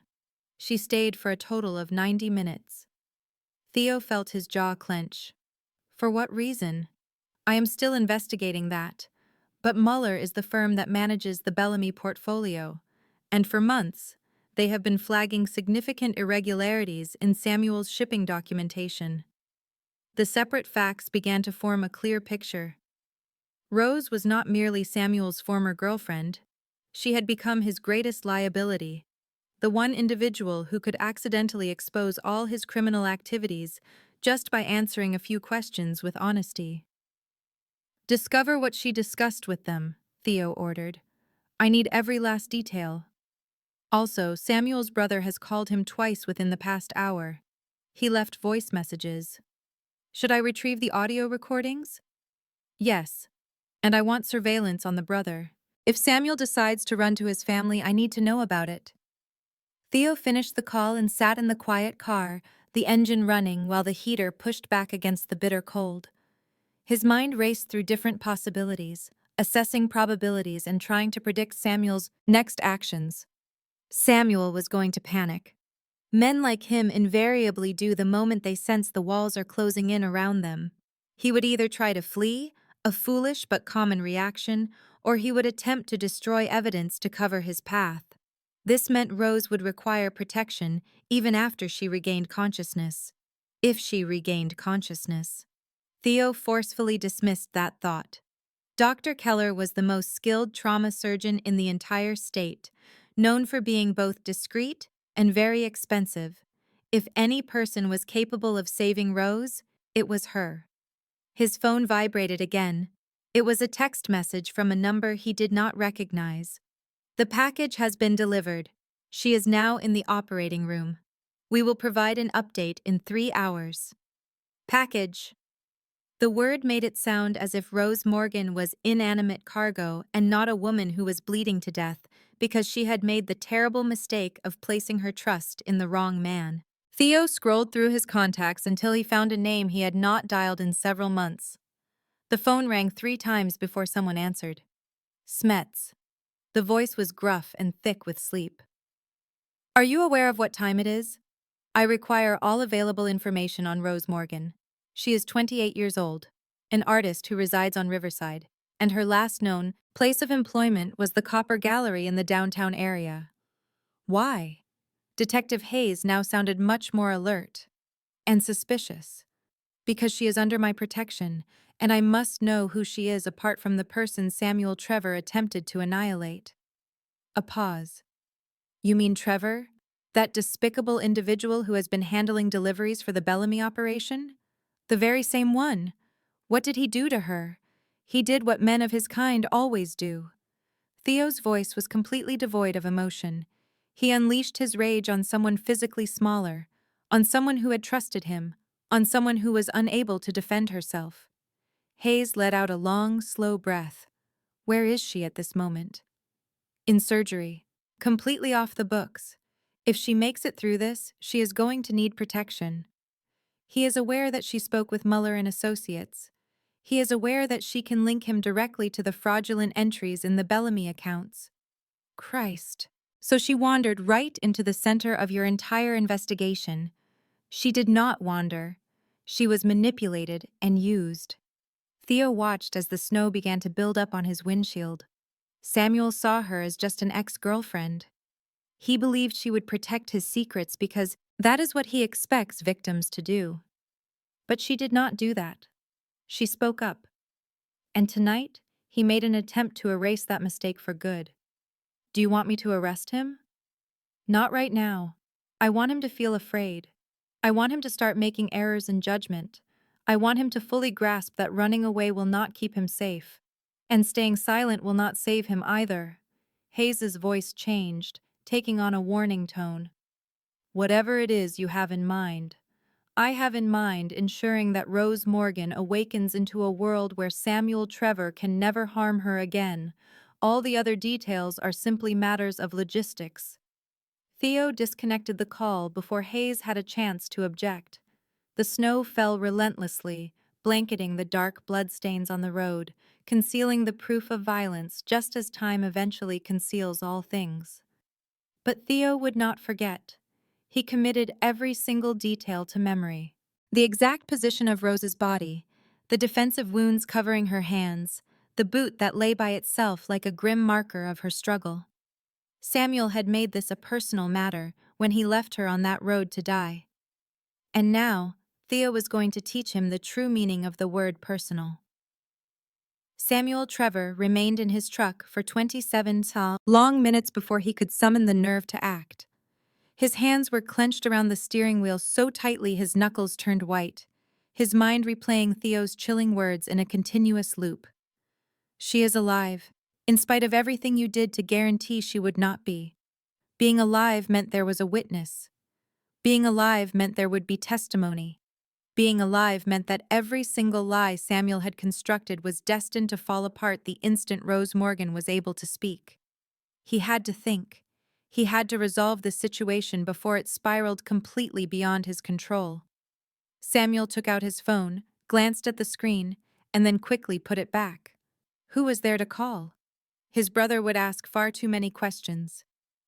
She stayed for a total of 90 minutes. Theo felt his jaw clench. For what reason? I am still investigating that. But Muller is the firm that manages the Bellamy portfolio, and for months, they have been flagging significant irregularities in Samuel's shipping documentation. The separate facts began to form a clear picture. Rose was not merely Samuel's former girlfriend. She had become his greatest liability, the one individual who could accidentally expose all his criminal activities just by answering a few questions with honesty. Discover what she discussed with them, Theo ordered. I need every last detail. Also, Samuel's brother has called him twice within the past hour. He left voice messages. Should I retrieve the audio recordings? Yes. And I want surveillance on the brother. If Samuel decides to run to his family, I need to know about it. Theo finished the call and sat in the quiet car, the engine running while the heater pushed back against the bitter cold. His mind raced through different possibilities, assessing probabilities and trying to predict Samuel's next actions. Samuel was going to panic. Men like him invariably do the moment they sense the walls are closing in around them. He would either try to flee, a foolish but common reaction, or he would attempt to destroy evidence to cover his path. This meant Rose would require protection even after she regained consciousness. If she regained consciousness. Theo forcefully dismissed that thought. Dr. Keller was the most skilled trauma surgeon in the entire state, known for being both discreet and very expensive. If any person was capable of saving Rose, it was her. His phone vibrated again. It was a text message from a number he did not recognize. The package has been delivered. She is now in the operating room. We will provide an update in 3 hours. Package. The word made it sound as if Rose Morgan was inanimate cargo and not a woman who was bleeding to death because she had made the terrible mistake of placing her trust in the wrong man. Theo scrolled through his contacts until he found a name he had not dialed in several months. The phone rang 3 times before someone answered. Smets. The voice was gruff and thick with sleep. Are you aware of what time it is? I require all available information on Rose Morgan. She is 28 years old, an artist who resides on Riverside, and her last known place of employment was the Copper Gallery in the downtown area. Why? Detective Hayes now sounded much more alert and suspicious. Because she is under my protection, and I must know who she is apart from the person Samuel Trevor attempted to annihilate. A pause. You mean Trevor? That despicable individual who has been handling deliveries for the Bellamy operation? The very same one. What did he do to her? He did what men of his kind always do. Theo's voice was completely devoid of emotion. He unleashed his rage on someone physically smaller, on someone who had trusted him, on someone who was unable to defend herself. Hayes let out a long, slow breath. Where is she at this moment? In surgery. Completely off the books. If she makes it through this, she is going to need protection. He is aware that she spoke with Mueller and Associates. He is aware that she can link him directly to the fraudulent entries in the Bellamy accounts. Christ. So she wandered right into the center of your entire investigation. She did not wander. She was manipulated and used. Theo watched as the snow began to build up on his windshield. Samuel saw her as just an ex-girlfriend. He believed she would protect his secrets because that is what he expects victims to do. But she did not do that. She spoke up. And tonight, he made an attempt to erase that mistake for good. Do you want me to arrest him? Not right now. I want him to feel afraid. I want him to start making errors in judgment. I want him to fully grasp that running away will not keep him safe. And staying silent will not save him either. Hayes's voice changed, taking on a warning tone. Whatever it is you have in mind, I have in mind ensuring that Rose Morgan awakens into a world where Samuel Trevor can never harm her again. All the other details are simply matters of logistics. Theo disconnected the call before Hayes had a chance to object. The snow fell relentlessly, blanketing the dark bloodstains on the road, concealing the proof of violence just as time eventually conceals all things. But Theo would not forget. He committed every single detail to memory. The exact position of Rose's body, the defensive wounds covering her hands, the boot that lay by itself like a grim marker of her struggle. Samuel had made this a personal matter when he left her on that road to die. And now, Theo was going to teach him the true meaning of the word personal. Samuel Trevor remained in his truck for 27 long minutes before he could summon the nerve to act. His hands were clenched around the steering wheel so tightly his knuckles turned white, his mind replaying Theo's chilling words in a continuous loop. She is alive, in spite of everything you did to guarantee she would not be. Being alive meant there was a witness. Being alive meant there would be testimony. Being alive meant that every single lie Samuel had constructed was destined to fall apart the instant Rose Morgan was able to speak. He had to think. He had to resolve the situation before it spiraled completely beyond his control. Samuel took out his phone, glanced at the screen, and then quickly put it back. Who was there to call? His brother would ask far too many questions.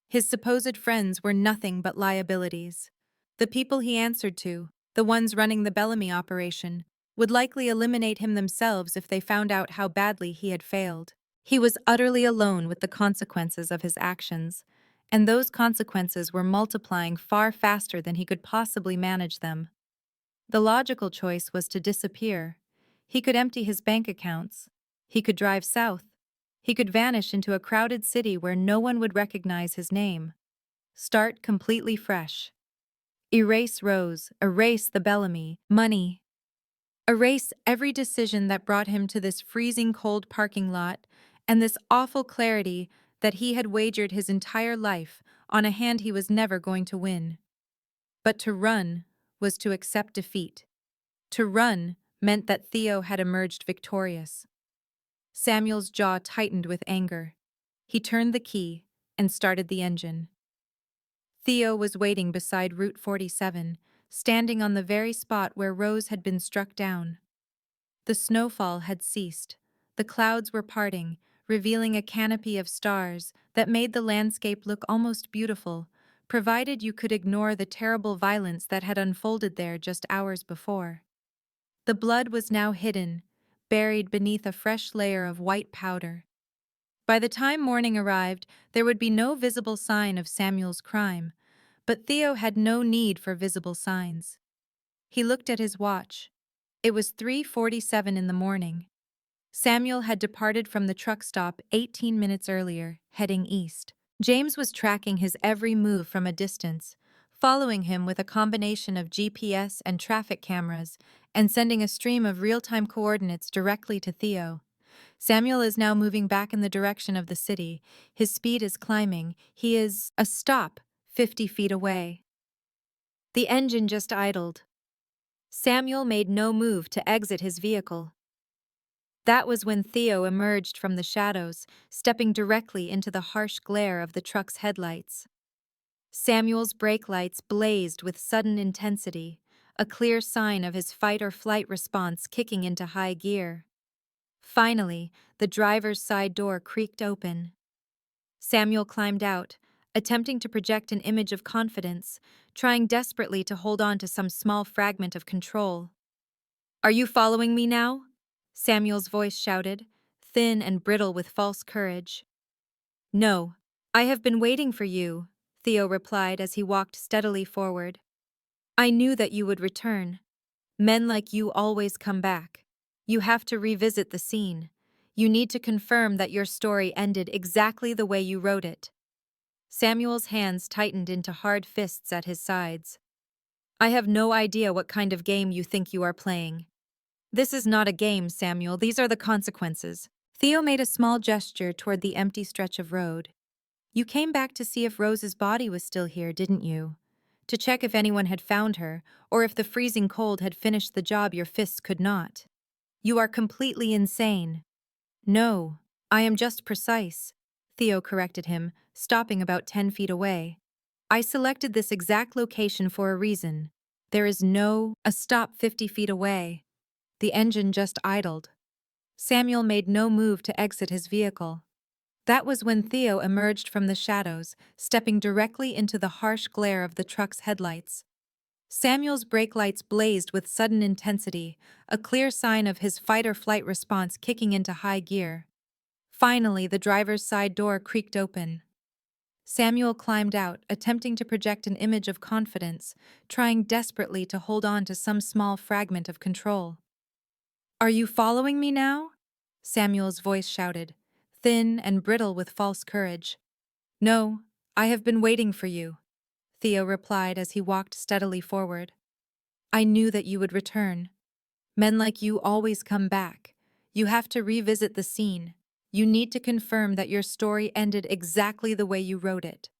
His supposed friends were nothing but liabilities. The people he answered to, the ones running the Bellamy operation, would likely eliminate him themselves if they found out how badly he had failed. He was utterly alone with the consequences of his actions, and those consequences were multiplying far faster than he could possibly manage them. The logical choice was to disappear. He could empty his bank accounts. He could drive south. He could vanish into a crowded city where no one would recognize his name. Start completely fresh. Erase Rose, erase the Bellamy, money. Erase every decision that brought him to this freezing cold parking lot and this awful clarity that he had wagered his entire life on a hand he was never going to win. But to run was to accept defeat. To run meant that Theo had emerged victorious. Samuel's jaw tightened with anger. He turned the key and started the engine. Theo was waiting beside Route 47, standing on the very spot where Rose had been struck down. The snowfall had ceased. The clouds were parting, revealing a canopy of stars that made the landscape look almost beautiful, provided you could ignore the terrible violence that had unfolded there just hours before. The blood was now hidden, buried beneath a fresh layer of white powder. By the time morning arrived, there would be no visible sign of Samuel's crime, but Theo had no need for visible signs. He looked at his watch. It was 3:47 in the morning. Samuel had departed from the truck stop 18 minutes earlier, heading east. James was tracking his every move from a distance, following him with a combination of GPS and traffic cameras, and sending a stream of real-time coordinates directly to Theo. Samuel is now moving back in the direction of the city. His speed is climbing. He is a stop, 50 feet away. The engine just idled. Samuel made no move to exit his vehicle. That was when Theo emerged from the shadows, stepping directly into the harsh glare of the truck's headlights. Samuel's brake lights blazed with sudden intensity, a clear sign of his fight-or-flight response kicking into high gear. Finally, the driver's side door creaked open. Samuel climbed out, attempting to project an image of confidence, trying desperately to hold on to some small fragment of control. "Are you following me now?" Samuel's voice shouted, thin and brittle with false courage. "No, I have been waiting for you," Theo replied as he walked steadily forward. "I knew that you would return. Men like you always come back. You have to revisit the scene. You need to confirm that your story ended exactly the way you wrote it." Samuel's hands tightened into hard fists at his sides. "I have no idea what kind of game you think you are playing." "This is not a game, Samuel. These are the consequences." Theo made a small gesture toward the empty stretch of road. "You came back to see if Rose's body was still here, didn't you? To check if anyone had found her, or if the freezing cold had finished the job your fists could not. You are completely insane." "No, I am just precise," Theo corrected him, stopping about 10 feet away. "I selected this exact location for a reason. There is a stop 50 feet away." The engine just idled. Samuel made no move to exit his vehicle. That was when Theo emerged from the shadows, stepping directly into the harsh glare of the truck's headlights. Samuel's brake lights blazed with sudden intensity, a clear sign of his fight-or-flight response kicking into high gear. Finally, the driver's side door creaked open. Samuel climbed out, attempting to project an image of confidence, trying desperately to hold on to some small fragment of control. "Are you following me now?" Samuel's voice shouted, thin and brittle with false courage. "No, I have been waiting for you," Theo replied as he walked steadily forward. "I knew that you would return. Men like you always come back. You have to revisit the scene. You need to confirm that your story ended exactly the way you wrote it."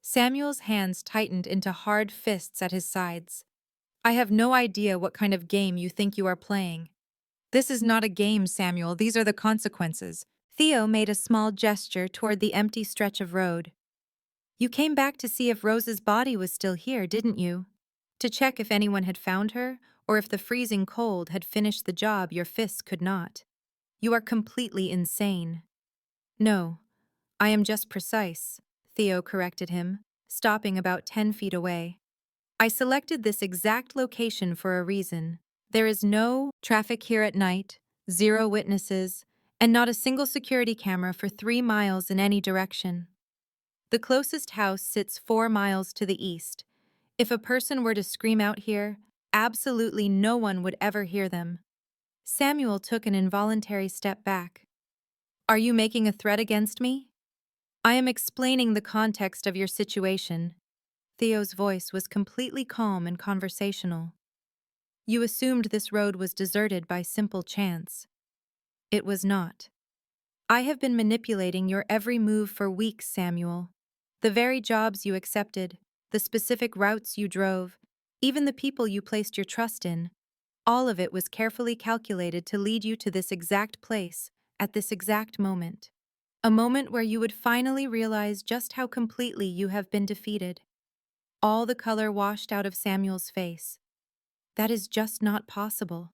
Samuel's hands tightened into hard fists at his sides. "I have no idea what kind of game you think you are playing." "This is not a game, Samuel. These are the consequences." Theo made a small gesture toward the empty stretch of road. "You came back to see if Rose's body was still here, didn't you? To check if anyone had found her, or if the freezing cold had finished the job your fists could not. You are completely insane." "No, I am just precise," Theo corrected him, stopping about 10 feet away. I selected this exact location for a reason. There is no traffic here at night, zero witnesses, and not a single security camera for 3 miles in any direction. The closest house sits 4 miles to the east. If a person were to scream out here, absolutely no one would ever hear them. Samuel took an involuntary step back. Are you making a threat against me? I am explaining the context of your situation. Theo's voice was completely calm and conversational. You assumed this road was deserted by simple chance. It was not. I have been manipulating your every move for weeks, Samuel. The very jobs you accepted, the specific routes you drove, even the people you placed your trust in, all of it was carefully calculated to lead you to this exact place, at this exact moment. A moment where you would finally realize just how completely you have been defeated. All the color washed out of Samuel's face. That is just not possible.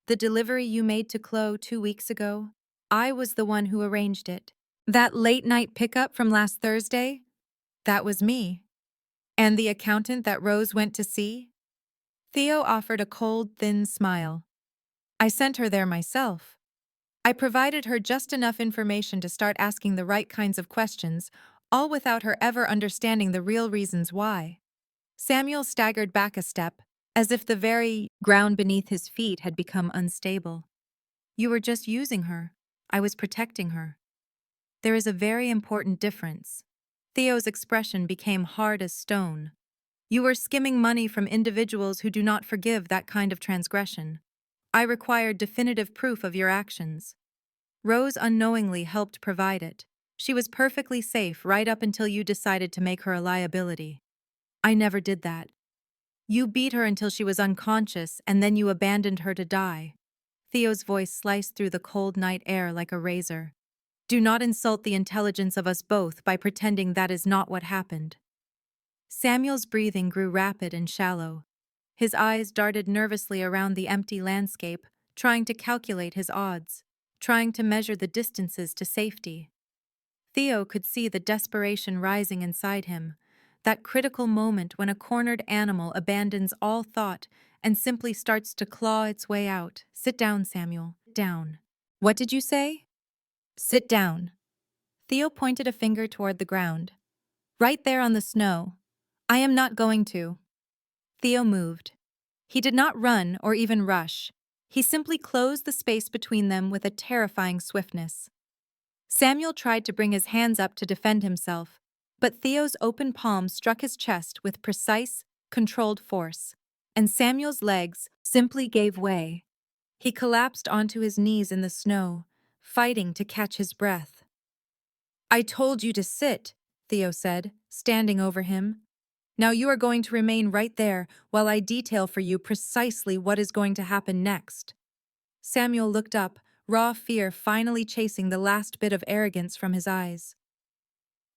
The delivery you made to Chloe 2 weeks ago, I was the one who arranged it. That late-night pickup from last Thursday, that was me. And the accountant that Rose went to see? Theo offered a cold, thin smile. I sent her there myself. I provided her just enough information to start asking the right kinds of questions, all without her ever understanding the real reasons why. Samuel staggered back a step, as if the very ground beneath his feet had become unstable. You were just using her. I was protecting her. There is a very important difference. Theo's expression became hard as stone. You were skimming money from individuals who do not forgive that kind of transgression. I required definitive proof of your actions. Rose unknowingly helped provide it. She was perfectly safe right up until you decided to make her a liability. I never did that. You beat her until she was unconscious, and then you abandoned her to die. Theo's voice sliced through the cold night air like a razor. Do not insult the intelligence of us both by pretending that is not what happened. Samuel's breathing grew rapid and shallow. His eyes darted nervously around the empty landscape, trying to calculate his odds, trying to measure the distances to safety. Theo could see the desperation rising inside him, that critical moment when a cornered animal abandons all thought and simply starts to claw its way out. Sit down, Samuel. Down. What did you say? Sit down. Theo pointed a finger toward the ground. Right there on the snow. I am not going to. Theo moved. He did not run or even rush. He simply closed the space between them with a terrifying swiftness. Samuel tried to bring his hands up to defend himself, but Theo's open palm struck his chest with precise, controlled force, and Samuel's legs simply gave way. He collapsed onto his knees in the snow, fighting to catch his breath. I told you to sit, Theo said, standing over him. Now you are going to remain right there while I detail for you precisely what is going to happen next. Samuel looked up, raw fear finally chasing the last bit of arrogance from his eyes.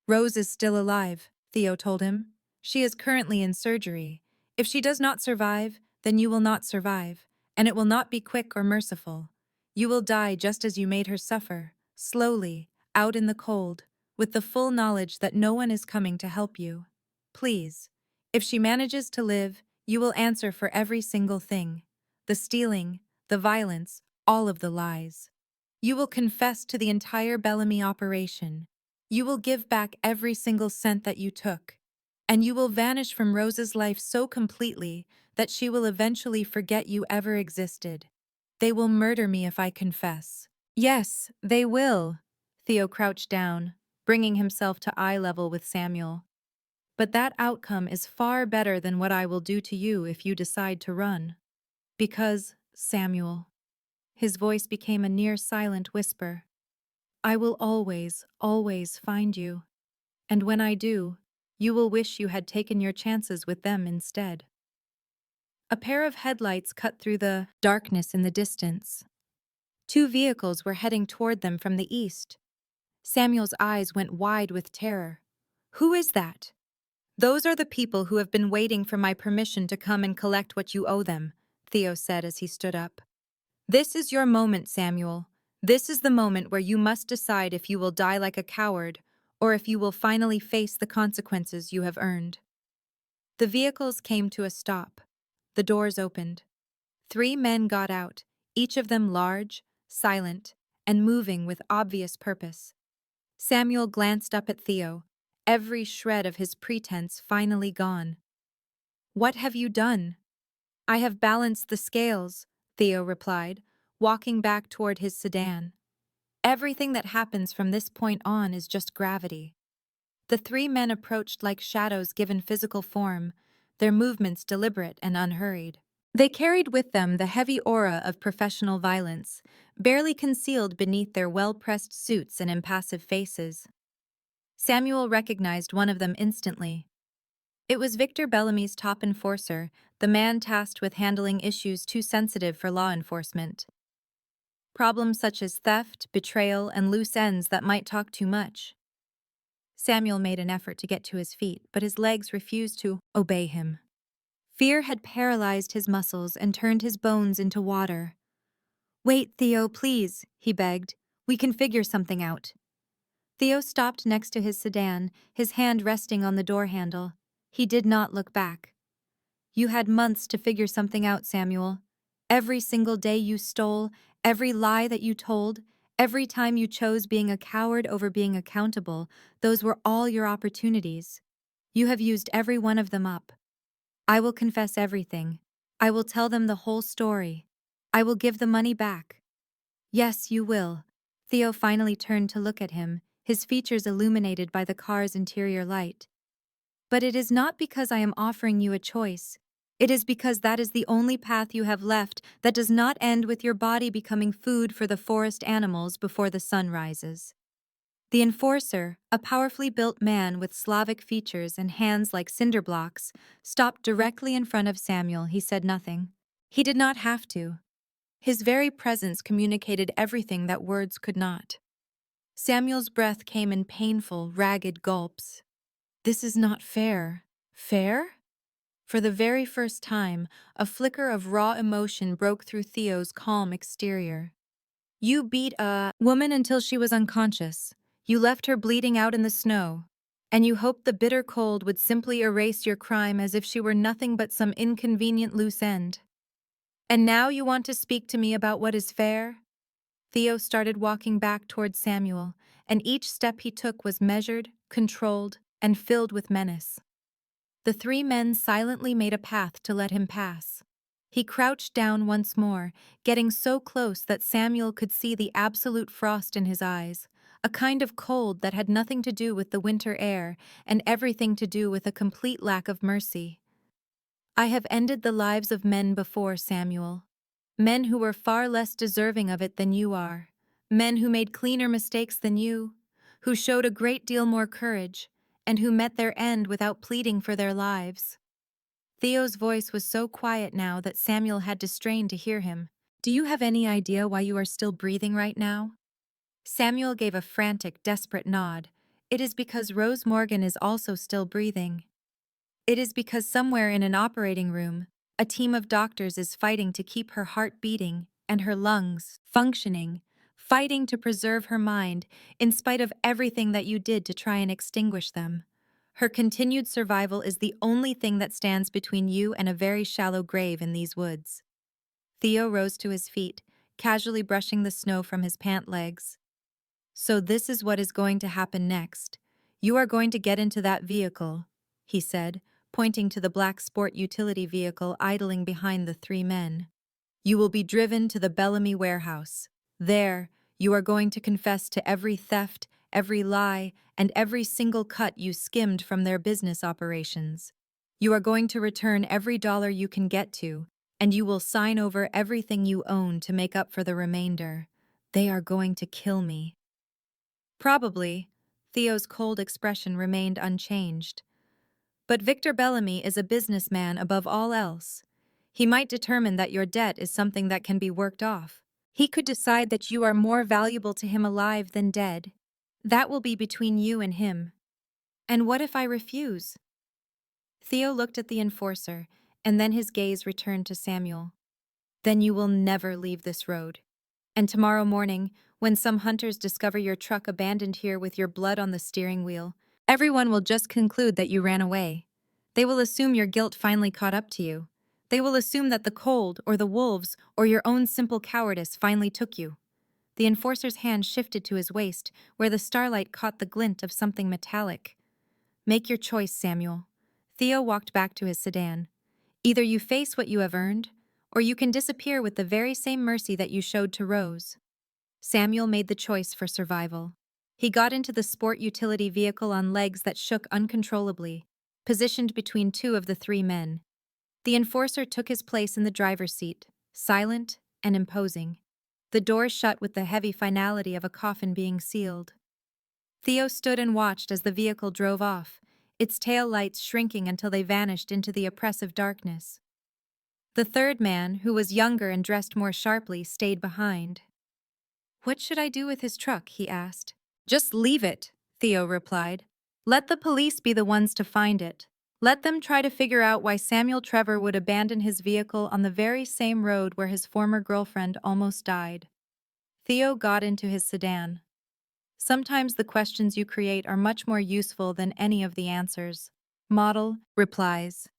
Rose is still alive, Theo told him. She is currently in surgery. If she does not survive, then you will not survive, and it will not be quick or merciful. You will die just as you made her suffer, slowly, out in the cold, with the full knowledge that no one is coming to help you. Please, if she manages to live, you will answer for every single thing. The stealing, the violence, all of the lies. You will confess to the entire Bellamy operation. You will give back every single cent that you took. And you will vanish from Rose's life so completely that she will eventually forget you ever existed. They will murder me if I confess. Yes, they will. Theo crouched down, bringing himself to eye level with Samuel. But that outcome is far better than what I will do to you if you decide to run. Because, Samuel, his voice became a near silent whisper, I will always, always find you. And when I do, you will wish you had taken your chances with them instead. A pair of headlights cut through the darkness in the distance. 2 vehicles were heading toward them from the east. Samuel's eyes went wide with terror. Who is that? Those are the people who have been waiting for my permission to come and collect what you owe them, Theo said as he stood up. This is your moment, Samuel. This is the moment where you must decide if you will die like a coward or if you will finally face the consequences you have earned. The vehicles came to a stop. The doors opened. 3 men got out, each of them large, silent, and moving with obvious purpose. Samuel glanced up at Theo, every shred of his pretense finally gone. "What have you done?" "I have balanced the scales," Theo replied, walking back toward his sedan. "Everything that happens from this point on is just gravity." The 3 men approached like shadows given physical form, their movements deliberate and unhurried. They carried with them the heavy aura of professional violence, barely concealed beneath their well-pressed suits and impassive faces. Samuel recognized one of them instantly. It was Victor Bellamy's top enforcer, the man tasked with handling issues too sensitive for law enforcement. Problems such as theft, betrayal, and loose ends that might talk too much. Samuel made an effort to get to his feet, but his legs refused to obey him. Fear had paralyzed his muscles and turned his bones into water. "Wait, Theo, please," he begged. "We can figure something out." Theo stopped next to his sedan, his hand resting on the door handle. He did not look back. "You had months to figure something out, Samuel. Every single day you stole, every lie that you told, every time you chose being a coward over being accountable, those were all your opportunities. You have used every one of them up. I will confess everything. I will tell them the whole story. I will give the money back." "Yes, you will." Theo finally turned to look at him, his features illuminated by the car's interior light. "But it is not because I am offering you a choice. It is because that is the only path you have left that does not end with your body becoming food for the forest animals before the sun rises." The enforcer, a powerfully built man with Slavic features and hands like cinder blocks, stopped directly in front of Samuel. He said nothing. He did not have to. His very presence communicated everything that words could not. Samuel's breath came in painful, ragged gulps. "This is not fair." "Fair?" For the very first time, a flicker of raw emotion broke through Theo's calm exterior. "You beat a woman until she was unconscious. You left her bleeding out in the snow. And you hoped the bitter cold would simply erase your crime as if she were nothing but some inconvenient loose end. And now you want to speak to me about what is fair?" Theo started walking back toward Samuel, and each step he took was measured, controlled, and filled with menace. The 3 men silently made a path to let him pass. He crouched down once more, getting so close that Samuel could see the absolute frost in his eyes, a kind of cold that had nothing to do with the winter air and everything to do with a complete lack of mercy. "I have ended the lives of men before, Samuel. Men who were far less deserving of it than you are. Men who made cleaner mistakes than you, who showed a great deal more courage, and who met their end without pleading for their lives." Theo's voice was so quiet now that Samuel had to strain to hear him. "Do you have any idea why you are still breathing right now?" Samuel gave a frantic, desperate nod. "It is because Rose Morgan is also still breathing. It is because somewhere in an operating room, a team of doctors is fighting to keep her heart beating and her lungs functioning, fighting to preserve her mind in spite of everything that you did to try and extinguish them. Her continued survival is the only thing that stands between you and a very shallow grave in these woods." Theo rose to his feet, casually brushing the snow from his pant legs. "So this is what is going to happen next. You are going to get into that vehicle," he said, pointing to the black sport utility vehicle idling behind the 3 men. "You will be driven to the Bellamy warehouse. There, you are going to confess to every theft, every lie, and every single cut you skimmed from their business operations. You are going to return every dollar you can get to, and you will sign over everything you own to make up for the remainder. They are going to kill me." "Probably." Theo's cold expression remained unchanged. "But Victor Bellamy is a businessman above all else. He might determine that your debt is something that can be worked off. He could decide that you are more valuable to him alive than dead. That will be between you and him. And what if I refuse?" Theo looked at the enforcer, and then his gaze returned to Samuel. "Then you will never leave this road. And tomorrow morning, when some hunters discover your truck abandoned here with your blood on the steering wheel, everyone will just conclude that you ran away. They will assume your guilt finally caught up to you. They will assume that the cold, or the wolves, or your own simple cowardice finally took you. The enforcer's hand shifted to his waist, where the starlight caught the glint of something metallic. Make your choice, Samuel. Theo walked back to his sedan. Either you face what you have earned, or you can disappear with the very same mercy that you showed to Rose. Samuel made the choice for survival. He got into the sport utility vehicle on legs that shook uncontrollably, positioned between two of the three men. The enforcer took his place in the driver's seat, silent and imposing. The doors shut with the heavy finality of a coffin being sealed. Theo stood and watched as the vehicle drove off, its tail lights shrinking until they vanished into the oppressive darkness. The third man, who was younger and dressed more sharply, stayed behind. "What should I do with his truck?" he asked. "Just leave it," Theo replied. "Let the police be the ones to find it. Let them try to figure out why Samuel Trevor would abandon his vehicle on the very same road where his former girlfriend almost died." Theo got into his sedan. Sometimes the questions you create are much more useful than any of the answers. Model, replies.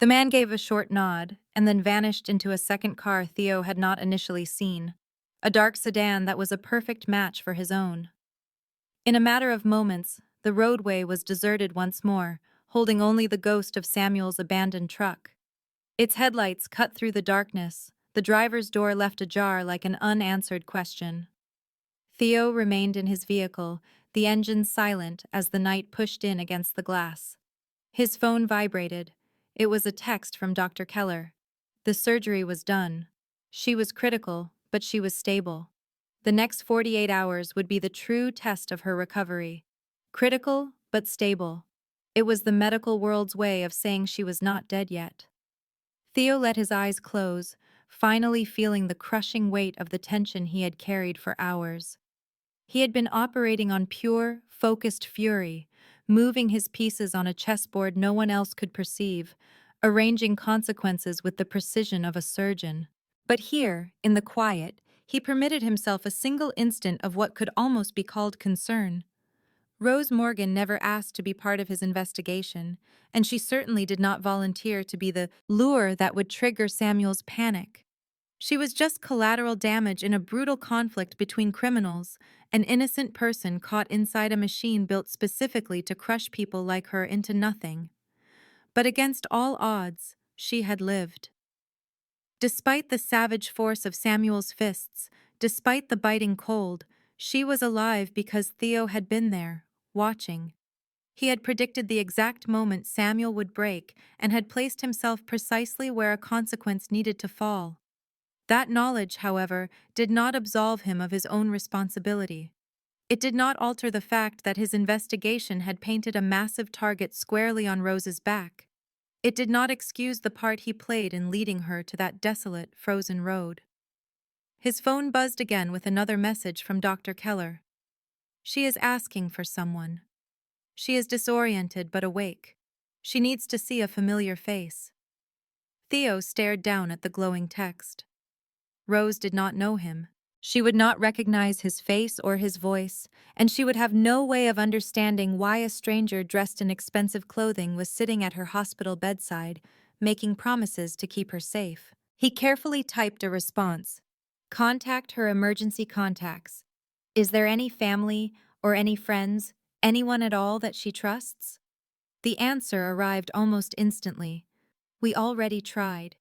The man gave a short nod and then vanished into a second car Theo had not initially seen, a dark sedan that was a perfect match for his own. In a matter of moments, the roadway was deserted once more, holding only the ghost of Samuel's abandoned truck. Its headlights cut through the darkness, the driver's door left ajar like an unanswered question. Theo remained in his vehicle, the engine silent as the night pushed in against the glass. His phone vibrated. It was a text from Dr. Keller. The surgery was done. She was critical, but she was stable. The next 48 hours would be the true test of her recovery. Critical, but stable. It was the medical world's way of saying she was not dead yet. Theo let his eyes close, finally feeling the crushing weight of the tension he had carried for hours. He had been operating on pure, focused fury, moving his pieces on a chessboard no one else could perceive, arranging consequences with the precision of a surgeon. But here, in the quiet, he permitted himself a single instant of what could almost be called concern. Rose Morgan never asked to be part of his investigation, and she certainly did not volunteer to be the lure that would trigger Samuel's panic. She was just collateral damage in a brutal conflict between criminals, an innocent person caught inside a machine built specifically to crush people like her into nothing. But against all odds, she had lived. Despite the savage force of Samuel's fists, despite the biting cold, she was alive because Theo had been there, watching. He had predicted the exact moment Samuel would break and had placed himself precisely where a consequence needed to fall. That knowledge, however, did not absolve him of his own responsibility. It did not alter the fact that his investigation had painted a massive target squarely on Rose's back. It did not excuse the part he played in leading her to that desolate, frozen road. His phone buzzed again with another message from Dr. Keller. "She is asking for someone. She is disoriented but awake. She needs to see a familiar face." Theo stared down at the glowing text. Rose did not know him. She would not recognize his face or his voice, and she would have no way of understanding why a stranger dressed in expensive clothing was sitting at her hospital bedside, making promises to keep her safe. He carefully typed a response. "Contact her emergency contacts. Is there any family or any friends, anyone at all that she trusts?" The answer arrived almost instantly. "We already tried.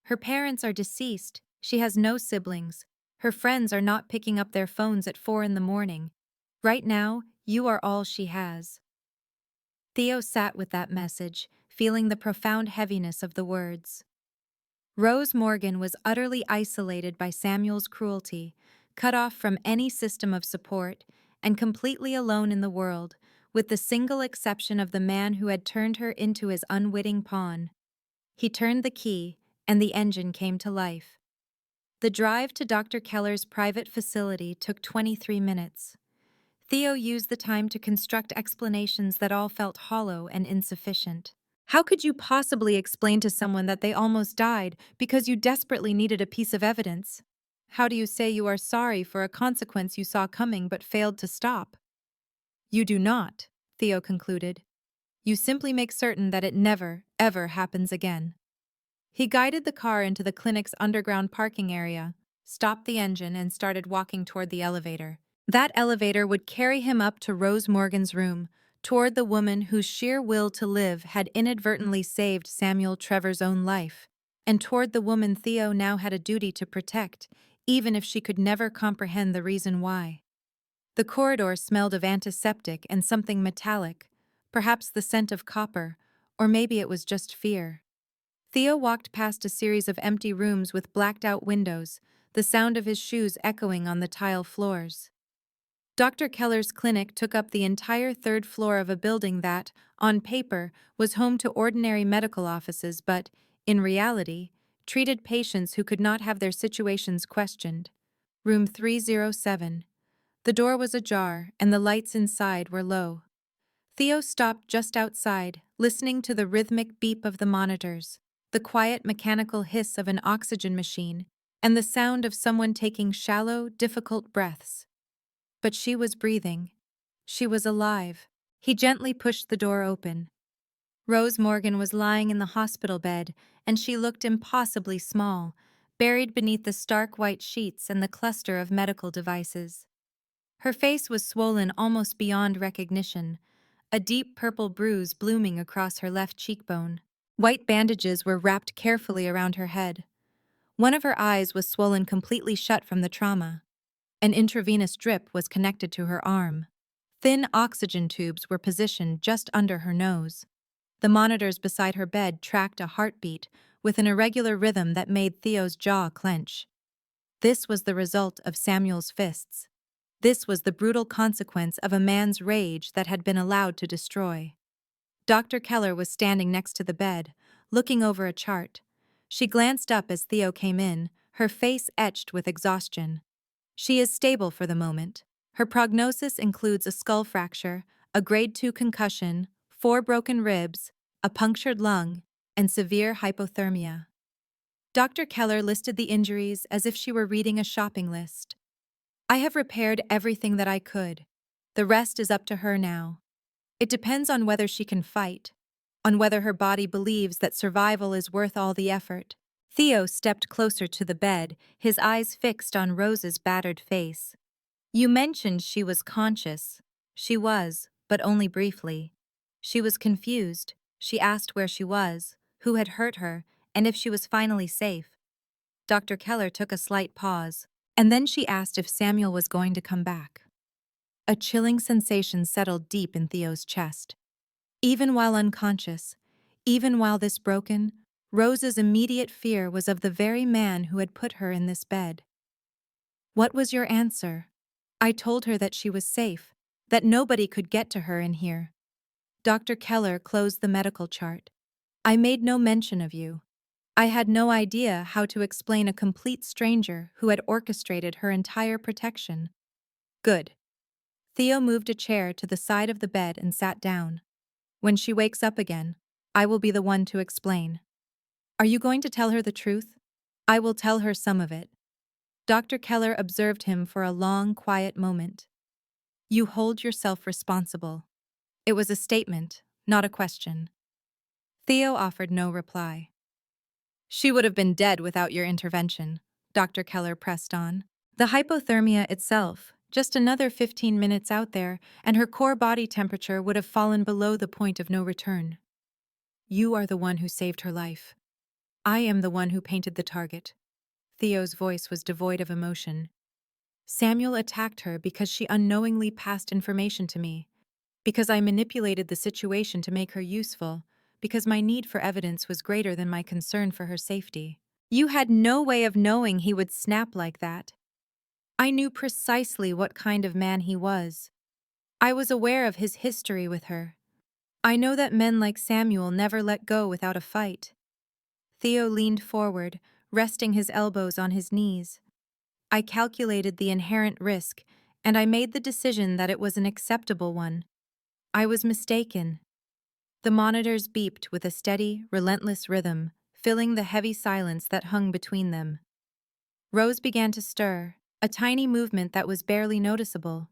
Her parents are deceased. She has no siblings. Her friends are not picking up their phones at 4 in the morning. Right now, you are all she has." Theo sat with that message, feeling the profound heaviness of the words. Rose Morgan was utterly isolated by Samuel's cruelty, cut off from any system of support, and completely alone in the world, with the single exception of the man who had turned her into his unwitting pawn. He turned the key, and the engine came to life. The drive to Dr. Keller's private facility took 23 minutes. Theo used the time to construct explanations that all felt hollow and insufficient. How could you possibly explain to someone that they almost died because you desperately needed a piece of evidence? How do you say you are sorry for a consequence you saw coming but failed to stop? You do not, Theo concluded. You simply make certain that it never, ever happens again. He guided the car into the clinic's underground parking area, stopped the engine, and started walking toward the elevator. That elevator would carry him up to Rose Morgan's room, toward the woman whose sheer will to live had inadvertently saved Samuel Trevor's own life, and toward the woman Theo now had a duty to protect, even if she could never comprehend the reason why. The corridor smelled of antiseptic and something metallic, perhaps the scent of copper, or maybe it was just fear. Theo walked past a series of empty rooms with blacked-out windows, the sound of his shoes echoing on the tile floors. Dr. Keller's clinic took up the entire third floor of a building that, on paper, was home to ordinary medical offices but, in reality, treated patients who could not have their situations questioned. Room 307. The door was ajar, and the lights inside were low. Theo stopped just outside, listening to the rhythmic beep of the monitors, the quiet mechanical hiss of an oxygen machine, and the sound of someone taking shallow, difficult breaths. But she was breathing. She was alive. He gently pushed the door open. Rose Morgan was lying in the hospital bed, and she looked impossibly small, buried beneath the stark white sheets and the cluster of medical devices. Her face was swollen almost beyond recognition, a deep purple bruise blooming across her left cheekbone. White bandages were wrapped carefully around her head. One of her eyes was swollen completely shut from the trauma. An intravenous drip was connected to her arm. Thin oxygen tubes were positioned just under her nose. The monitors beside her bed tracked a heartbeat with an irregular rhythm that made Theo's jaw clench. This was the result of Samuel's fists. This was the brutal consequence of a man's rage that had been allowed to destroy. Dr. Keller was standing next to the bed, looking over a chart. She glanced up as Theo came in, her face etched with exhaustion. She is stable for the moment. Her prognosis includes a skull fracture, a grade 2 concussion, 4 broken ribs, a punctured lung, and severe hypothermia. Dr. Keller listed the injuries as if she were reading a shopping list. I have repaired everything that I could. The rest is up to her now. It depends on whether she can fight, on whether her body believes that survival is worth all the effort. Theo stepped closer to the bed, his eyes fixed on Rose's battered face. You mentioned she was conscious. She was, but only briefly. She was confused. She asked where she was, who had hurt her, and if she was finally safe. Dr. Keller took a slight pause, and then she asked if Samuel was going to come back. A chilling sensation settled deep in Theo's chest. Even while unconscious, even while this broken, Rose's immediate fear was of the very man who had put her in this bed. What was your answer? I told her that she was safe, that nobody could get to her in here. Dr. Keller closed the medical chart. I made no mention of you. I had no idea how to explain a complete stranger who had orchestrated her entire protection. Good. Theo moved a chair to the side of the bed and sat down. When she wakes up again, I will be the one to explain. Are you going to tell her the truth? I will tell her some of it. Dr. Keller observed him for a long, quiet moment. You hold yourself responsible. It was a statement, not a question. Theo offered no reply. She would have been dead without your intervention, Dr. Keller pressed on. The hypothermia itself, just another 15 minutes out there, and her core body temperature would have fallen below the point of no return. You are the one who saved her life. I am the one who painted the target. Theo's voice was devoid of emotion. Samuel attacked her because she unknowingly passed information to me, because I manipulated the situation to make her useful, because my need for evidence was greater than my concern for her safety. You had no way of knowing he would snap like that. I knew precisely what kind of man he was. I was aware of his history with her. I know that men like Samuel never let go without a fight. Theo leaned forward, resting his elbows on his knees. I calculated the inherent risk, and I made the decision that it was an acceptable one. I was mistaken. The monitors beeped with a steady, relentless rhythm, filling the heavy silence that hung between them. Rose began to stir, a tiny movement that was barely noticeable.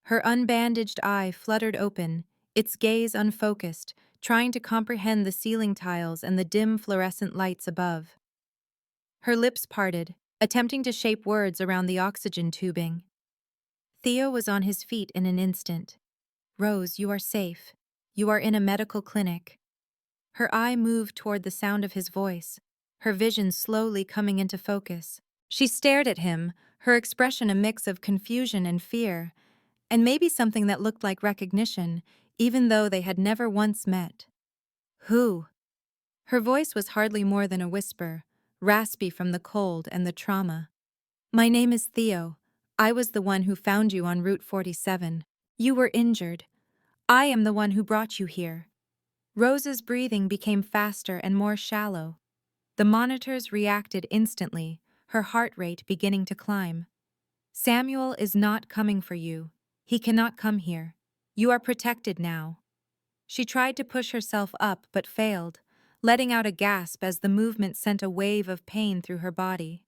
Her unbandaged eye fluttered open, its gaze unfocused, trying to comprehend the ceiling tiles and the dim fluorescent lights above. Her lips parted, attempting to shape words around the oxygen tubing. Theo was on his feet in an instant. Rose, you are safe. You are in a medical clinic. Her eye moved toward the sound of his voice, her vision slowly coming into focus. She stared at him, her expression a mix of confusion and fear, and maybe something that looked like recognition, even though they had never once met. Who? Her voice was hardly more than a whisper, raspy from the cold and the trauma. My name is Theo. I was the one who found you on Route 47. You were injured. I am the one who brought you here. Rose's breathing became faster and more shallow. The monitors reacted instantly, her heart rate beginning to climb. Samuel is not coming for you. He cannot come here. You are protected now. She tried to push herself up but failed, letting out a gasp as the movement sent a wave of pain through her body.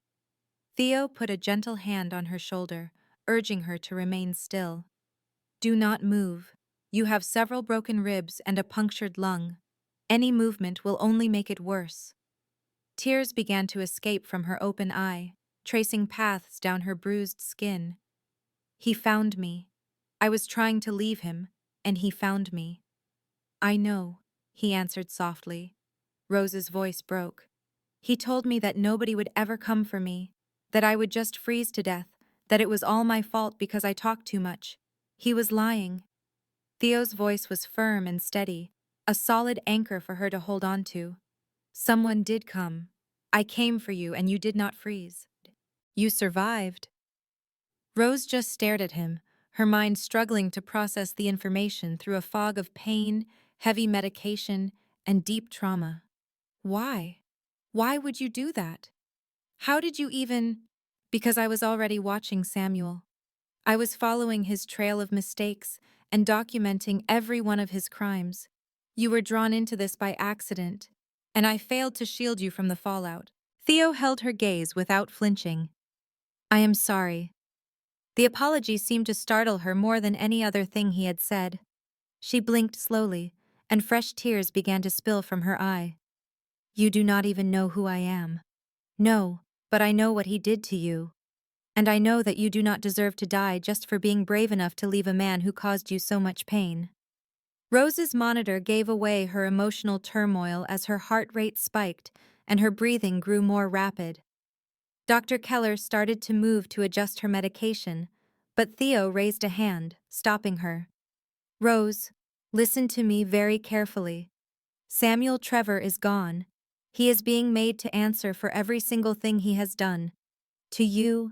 Theo put a gentle hand on her shoulder, urging her to remain still. Do not move. You have several broken ribs and a punctured lung. Any movement will only make it worse. Tears began to escape from her open eye, tracing paths down her bruised skin. He found me. I was trying to leave him, and he found me. I know, he answered softly. Rose's voice broke. He told me that nobody would ever come for me, that I would just freeze to death, that it was all my fault because I talked too much. He was lying. Theo's voice was firm and steady, a solid anchor for her to hold on to. Someone did come. I came for you and you did not freeze. You survived. Rose just stared at him, her mind struggling to process the information through a fog of pain, heavy medication, and deep trauma. Why? Why would you do that? How did you even— Because I was already watching Samuel. I was following his trail of mistakes and documenting every one of his crimes. You were drawn into this by accident, and I failed to shield you from the fallout. Theo held her gaze without flinching. I am sorry. The apology seemed to startle her more than any other thing he had said. She blinked slowly, and fresh tears began to spill from her eye. You do not even know who I am. No, but I know what he did to you. And I know that you do not deserve to die just for being brave enough to leave a man who caused you so much pain. Rose's monitor gave away her emotional turmoil as her heart rate spiked and her breathing grew more rapid. Dr. Keller started to move to adjust her medication, but Theo raised a hand, stopping her. Rose, listen to me very carefully. Samuel Trevor is gone. He is being made to answer for every single thing he has done. To you,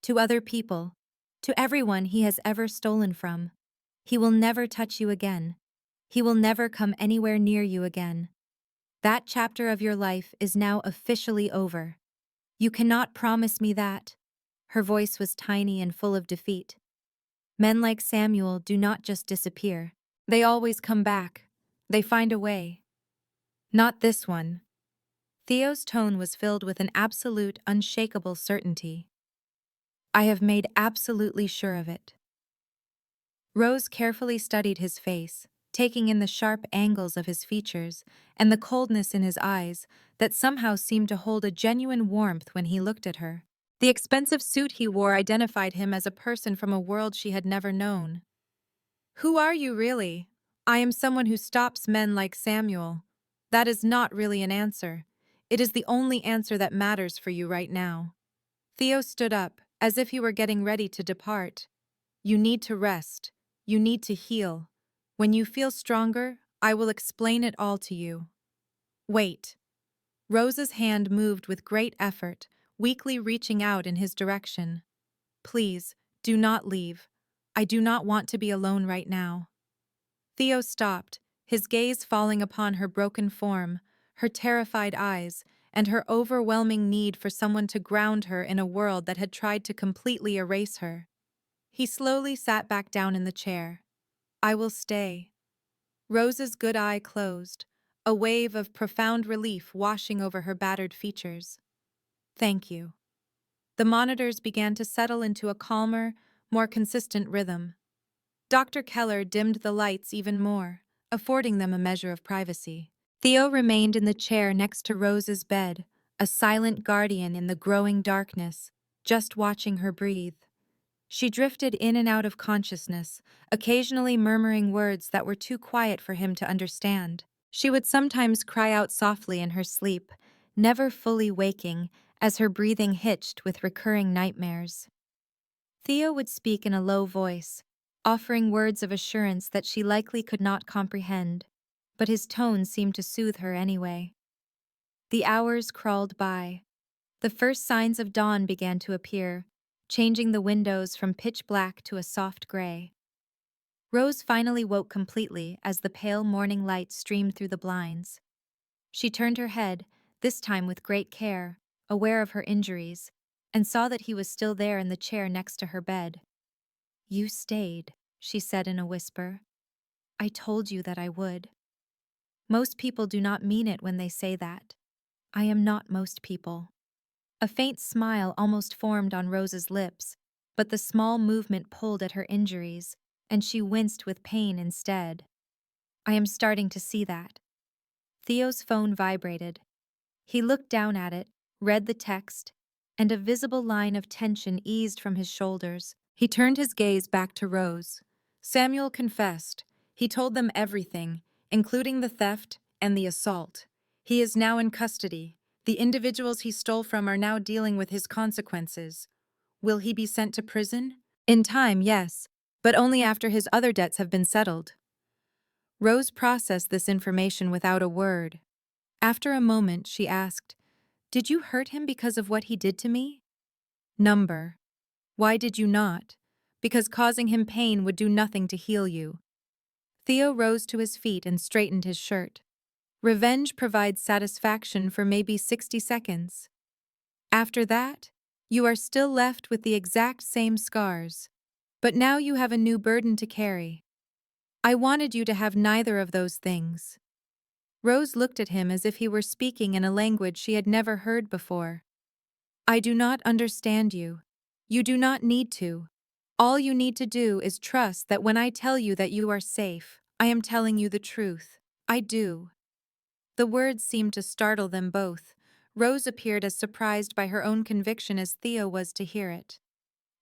to other people, to everyone he has ever stolen from. He will never touch you again. He will never come anywhere near you again. That chapter of your life is now officially over. You cannot promise me that. Her voice was tiny and full of defeat. Men like Samuel do not just disappear. They always come back. They find a way. Not this one. Theo's tone was filled with an absolute, unshakable certainty. I have made absolutely sure of it. Rose carefully studied his face, taking in the sharp angles of his features and the coldness in his eyes that somehow seemed to hold a genuine warmth when he looked at her. The expensive suit he wore identified him as a person from a world she had never known. Who are you really? I am someone who stops men like Samuel. That is not really an answer. It is the only answer that matters for you right now. Theo stood up, as if he were getting ready to depart. You need to rest. You need to heal. When you feel stronger, I will explain it all to you. Wait. Rose's hand moved with great effort, weakly reaching out in his direction. Please, do not leave. I do not want to be alone right now. Theo stopped, his gaze falling upon her broken form, her terrified eyes, and her overwhelming need for someone to ground her in a world that had tried to completely erase her. He slowly sat back down in the chair. I will stay. Rose's good eye closed, a wave of profound relief washing over her battered features. Thank you. The monitors began to settle into a calmer, more consistent rhythm. Dr. Keller dimmed the lights even more, affording them a measure of privacy. Theo remained in the chair next to Rose's bed, a silent guardian in the growing darkness, just watching her breathe. She drifted in and out of consciousness, occasionally murmuring words that were too quiet for him to understand. She would sometimes cry out softly in her sleep, never fully waking, as her breathing hitched with recurring nightmares. Theo would speak in a low voice, offering words of assurance that she likely could not comprehend, but his tone seemed to soothe her anyway. The hours crawled by. The first signs of dawn began to appear, changing the windows from pitch black to a soft gray. Rose finally woke completely as the pale morning light streamed through the blinds. She turned her head, this time with great care, aware of her injuries, and saw that he was still there in the chair next to her bed. "You stayed," she said in a whisper. "I told you that I would." Most people do not mean it when they say that. I am not most people. A faint smile almost formed on Rose's lips, but the small movement pulled at her injuries, and she winced with pain instead. "I am starting to see that." Theo's phone vibrated. He looked down at it, read the text, and a visible line of tension eased from his shoulders. He turned his gaze back to Rose. Samuel confessed. He told them everything, including the theft and the assault. He is now in custody. The individuals he stole from are now dealing with his consequences. Will he be sent to prison? In time, yes, but only after his other debts have been settled. Rose processed this information without a word. After a moment, she asked, "Did you hurt him because of what he did to me?" "Number. Why did you not?" "Because causing him pain would do nothing to heal you." Theo rose to his feet and straightened his shirt. "Revenge provides satisfaction for maybe 60 seconds. After that, you are still left with the exact same scars. But now you have a new burden to carry. I wanted you to have neither of those things." Rose looked at him as if he were speaking in a language she had never heard before. "I do not understand you. You do not need to. All you need to do is trust that when I tell you that you are safe, I am telling you the truth. I do." The words seemed to startle them both. Rose appeared as surprised by her own conviction as Theo was to hear it.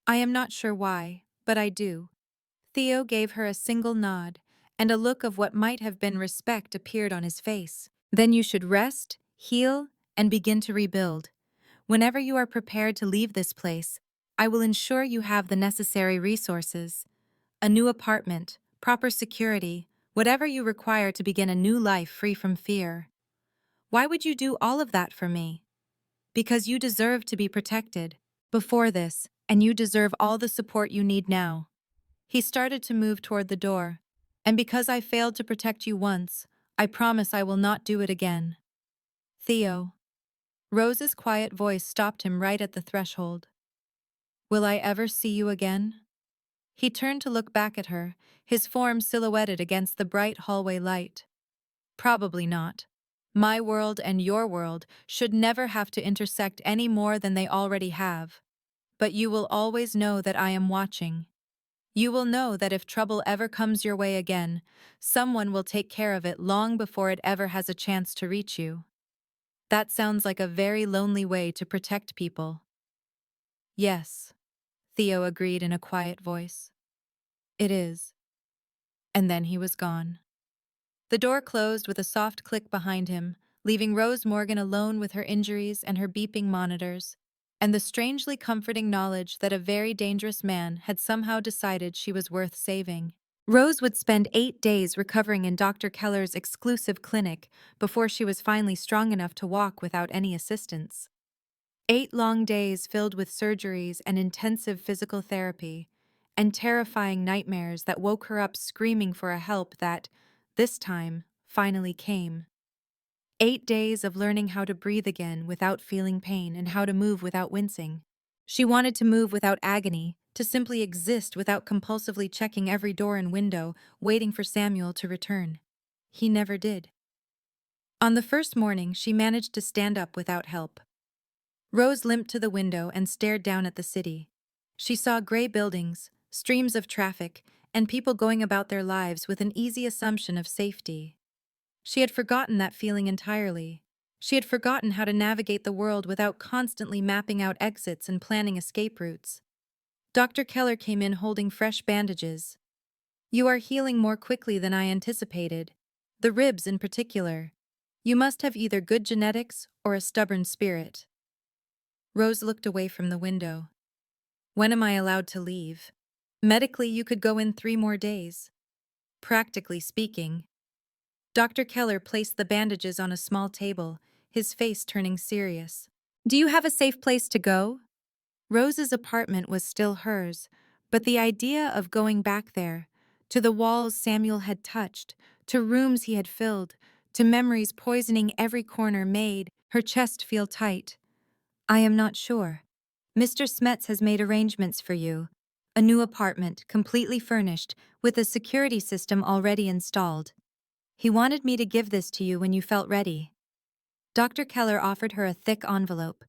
"I am not sure why, but I do." Theo gave her a single nod, and a look of what might have been respect appeared on his face. "Then you should rest, heal, and begin to rebuild. Whenever you are prepared to leave this place, I will ensure you have the necessary resources. A new apartment, proper security, whatever you require to begin a new life free from fear." "Why would you do all of that for me?" "Because you deserve to be protected before this, and you deserve all the support you need now." He started to move toward the door. "And because I failed to protect you once, I promise I will not do it again." "Theo." Rose's quiet voice stopped him right at the threshold. "Will I ever see you again?" He turned to look back at her, his form silhouetted against the bright hallway light. "Probably not. My world and your world should never have to intersect any more than they already have. But you will always know that I am watching. You will know that if trouble ever comes your way again, someone will take care of it long before it ever has a chance to reach you." That sounds like a very lonely way to protect people. "Yes," Theo agreed in a quiet voice. "It is." And then he was gone. The door closed with a soft click behind him, leaving Rose Morgan alone with her injuries and her beeping monitors, and the strangely comforting knowledge that a very dangerous man had somehow decided she was worth saving. Rose would spend 8 days recovering in Dr. Keller's exclusive clinic before she was finally strong enough to walk without any assistance. 8 long days filled with surgeries and intensive physical therapy, and terrifying nightmares that woke her up screaming for a help that, this time, finally came. 8 days of learning how to breathe again without feeling pain and how to move without wincing. She wanted to move without agony, to simply exist without compulsively checking every door and window, waiting for Samuel to return. He never did. On the first morning, she managed to stand up without help. Rose limped to the window and stared down at the city. She saw gray buildings, streams of traffic, and people going about their lives with an easy assumption of safety. She had forgotten that feeling entirely. She had forgotten how to navigate the world without constantly mapping out exits and planning escape routes. Dr. Keller came in holding fresh bandages. "You are healing more quickly than I anticipated. The ribs in particular. You must have either good genetics or a stubborn spirit." Rose looked away from the window. "When am I allowed to leave?" "Medically, you could go in 3 more days. Practically speaking." Dr. Keller placed the bandages on a small table, his face turning serious. "Do you have a safe place to go?" Rose's apartment was still hers, but the idea of going back there, to the walls Samuel had touched, to rooms he had filled, to memories poisoning every corner made her chest feel tight. "I am not sure. Mr. Smets has made arrangements for you. A new apartment, completely furnished, with a security system already installed. He wanted me to give this to you when you felt ready." Dr. Keller offered her a thick envelope.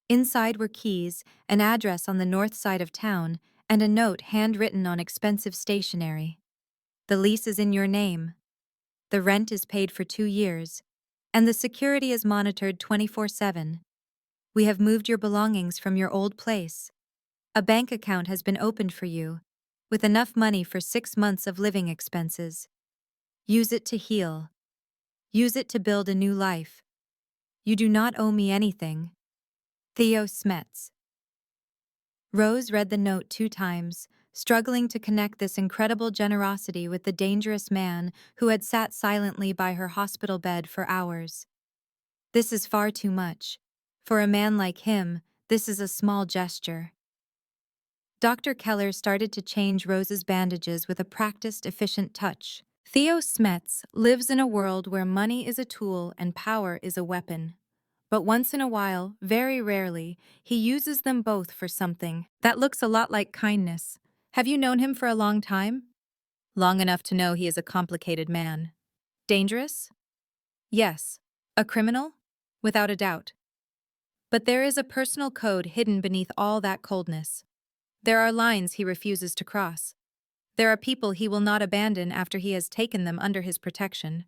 Inside were keys, an address on the north side of town, and a note handwritten on expensive stationery. "The lease is in your name. The rent is paid for 2 years, and the security is monitored 24/7. We have moved your belongings from your old place. A bank account has been opened for you, with enough money for 6 months of living expenses. Use it to heal. Use it to build a new life. You do not owe me anything. Theo Smets." Rose read the note 2 times, struggling to connect this incredible generosity with the dangerous man who had sat silently by her hospital bed for hours. This is far too much. For a man like him, this is a small gesture. Dr. Keller started to change Rose's bandages with a practiced, efficient touch. Theo Smets lives in a world where money is a tool and power is a weapon. But once in a while, very rarely, he uses them both for something that looks a lot like kindness. Have you known him for a long time? Long enough to know he is a complicated man. Dangerous? Yes. A criminal? Without a doubt. But there is a personal code hidden beneath all that coldness. There are lines he refuses to cross. There are people he will not abandon after he has taken them under his protection.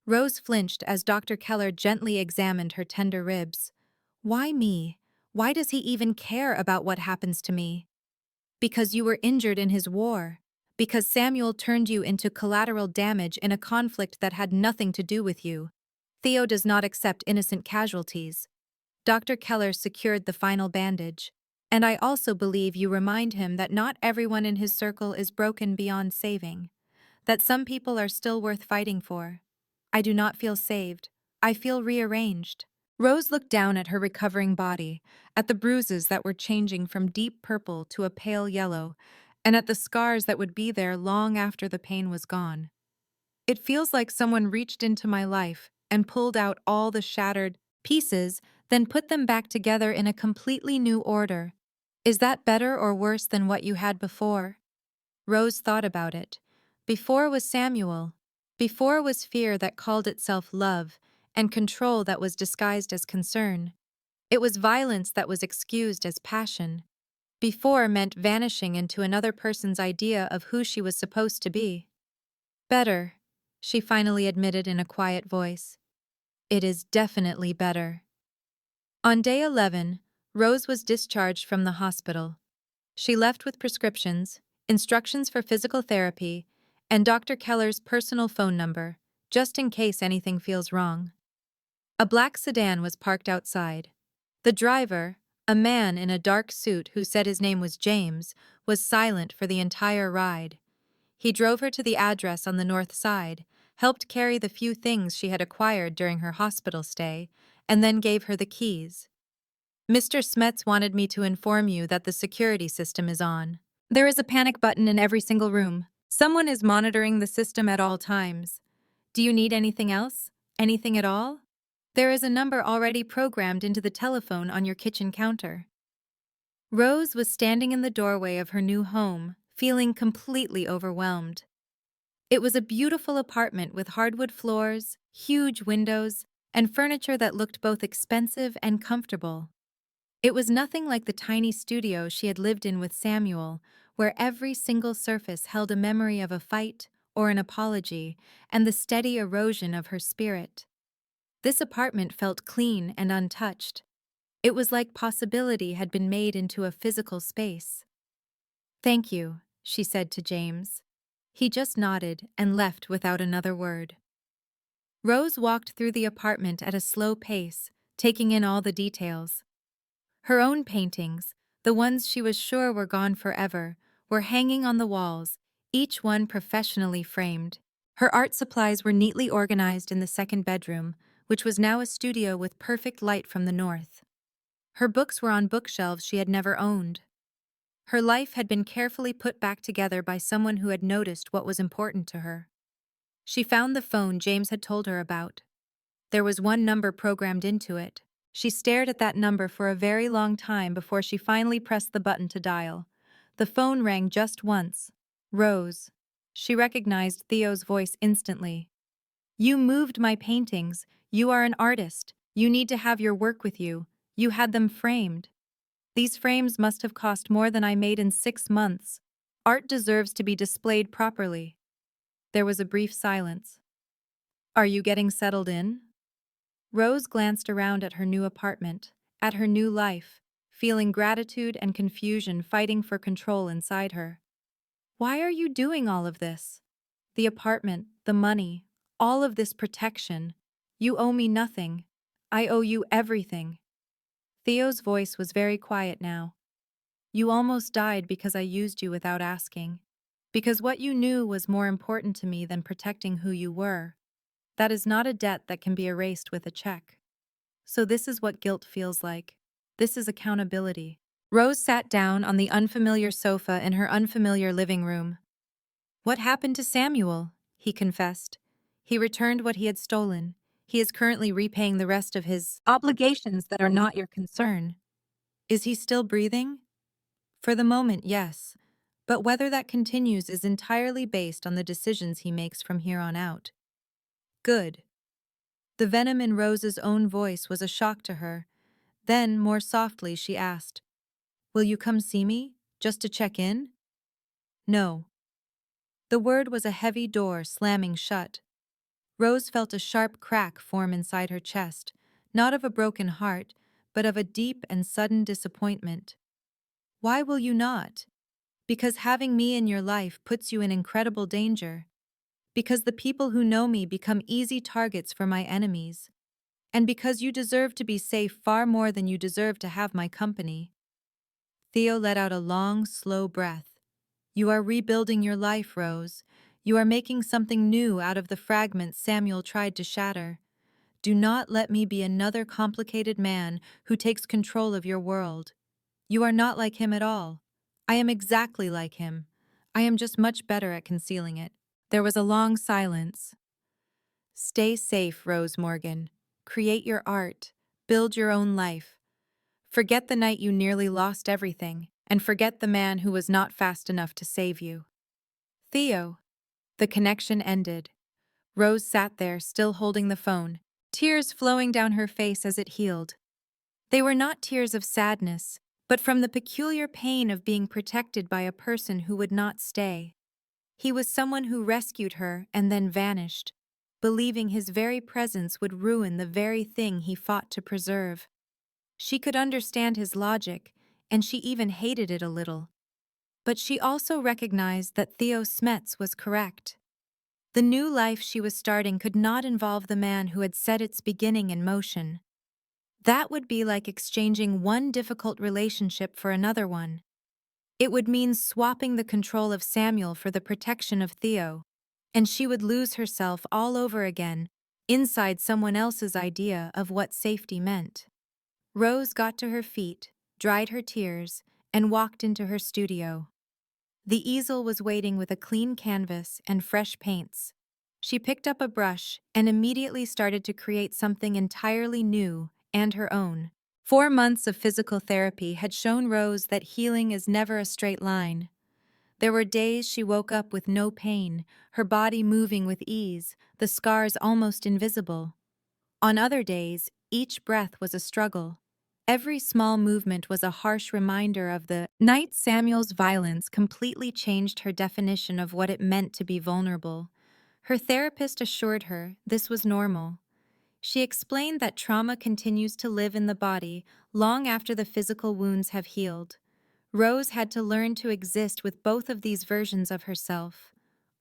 Rose flinched as Dr. Keller gently examined her tender ribs. "Why me? Why does he even care about what happens to me?" "Because you were injured in his war. Because Samuel turned you into collateral damage in a conflict that had nothing to do with you. Theo does not accept innocent casualties." Dr. Keller secured the final bandage. "And I also believe you remind him that not everyone in his circle is broken beyond saving. That some people are still worth fighting for. I do not feel saved. I feel rearranged." Rose looked down at her recovering body, at the bruises that were changing from deep purple to a pale yellow, and at the scars that would be there long after the pain was gone. "It feels like someone reached into my life and pulled out all the shattered pieces, then put them back together in a completely new order. Is that better or worse than what you had before?" Rose thought about it. Before was Samuel. Before was fear that called itself love, and control that was disguised as concern. It was violence that was excused as passion. Before meant vanishing into another person's idea of who she was supposed to be. "Better," she finally admitted in a quiet voice. "It is definitely better." On day 11, Rose was discharged from the hospital. She left with prescriptions, instructions for physical therapy, and Dr. Keller's personal phone number, just in case anything feels wrong. A black sedan was parked outside. The driver, a man in a dark suit who said his name was James, was silent for the entire ride. He drove her to the address on the north side, helped carry the few things she had acquired during her hospital stay, and then gave her the keys. "Mr. Smets wanted me to inform you that the security system is on. There is a panic button in every single room. Someone is monitoring the system at all times. Do you need anything else? Anything at all? There is a number already programmed into the telephone on your kitchen counter." Rose was standing in the doorway of her new home, feeling completely overwhelmed. It was a beautiful apartment with hardwood floors, huge windows, and furniture that looked both expensive and comfortable. It was nothing like the tiny studio she had lived in with Samuel, where every single surface held a memory of a fight or an apology and the steady erosion of her spirit. This apartment felt clean and untouched. It was like possibility had been made into a physical space. "Thank you," she said to James. He just nodded and left without another word. Rose walked through the apartment at a slow pace, taking in all the details. Her own paintings, the ones she was sure were gone forever, were hanging on the walls, each one professionally framed. Her art supplies were neatly organized in the second bedroom, which was now a studio with perfect light from the north. Her books were on bookshelves she had never owned. Her life had been carefully put back together by someone who had noticed what was important to her. She found the phone James had told her about. There was one number programmed into it. She stared at that number for a very long time before she finally pressed the button to dial. The phone rang just once. Rose. She recognized Theo's voice instantly. "You moved my paintings. You are an artist. You need to have your work with you. You had them framed. These frames must have cost more than I made in 6 months. Art deserves to be displayed properly." There was a brief silence. "Are you getting settled in?" Rose glanced around at her new apartment, at her new life, feeling gratitude and confusion fighting for control inside her. "Why are you doing all of this? The apartment, the money, all of this protection. You owe me nothing. I owe you everything." Theo's voice was very quiet now. "You almost died because I used you without asking. Because what you knew was more important to me than protecting who you were. That is not a debt that can be erased with a check. So this is what guilt feels like. This is accountability." Rose sat down on the unfamiliar sofa in her unfamiliar living room. "What happened to Samuel?" he confessed. "He returned what he had stolen. He is currently repaying the rest of his obligations that are not your concern." "Is he still breathing?" "For the moment, yes. But whether that continues is entirely based on the decisions he makes from here on out." "Good." The venom in Rose's own voice was a shock to her. Then, more softly, she asked, "Will you come see me, just to check in?" "No." The word was a heavy door slamming shut. Rose felt a sharp crack form inside her chest, not of a broken heart, but of a deep and sudden disappointment. "Why will you not?" "Because having me in your life puts you in incredible danger. Because the people who know me become easy targets for my enemies. And because you deserve to be safe far more than you deserve to have my company." Theo let out a long, slow breath. "You are rebuilding your life, Rose. You are making something new out of the fragments Samuel tried to shatter. Do not let me be another complicated man who takes control of your world. You are not like him at all. I am exactly like him. I am just much better at concealing it." There was a long silence. "Stay safe, Rose Morgan. Create your art. Build your own life. Forget the night you nearly lost everything, and forget the man who was not fast enough to save you." "Theo." The connection ended. Rose sat there, still holding the phone, tears flowing down her face as it healed. They were not tears of sadness, but from the peculiar pain of being protected by a person who would not stay. He was someone who rescued her and then vanished, believing his very presence would ruin the very thing he fought to preserve. She could understand his logic, and she even hated it a little. But she also recognized that Theo Smets was correct. The new life she was starting could not involve the man who had set its beginning in motion. That would be like exchanging one difficult relationship for another one. It would mean swapping the control of Samuel for the protection of Theo, and she would lose herself all over again, inside someone else's idea of what safety meant. Rose got to her feet, dried her tears, and walked into her studio. The easel was waiting with a clean canvas and fresh paints. She picked up a brush and immediately started to create something entirely new and her own. 4 months of physical therapy had shown Rose that healing is never a straight line. There were days she woke up with no pain, her body moving with ease, the scars almost invisible. On other days, each breath was a struggle. Every small movement was a harsh reminder of the night. Samuel's violence completely changed her definition of what it meant to be vulnerable. Her therapist assured her this was normal. She explained that trauma continues to live in the body long after the physical wounds have healed. Rose had to learn to exist with both of these versions of herself.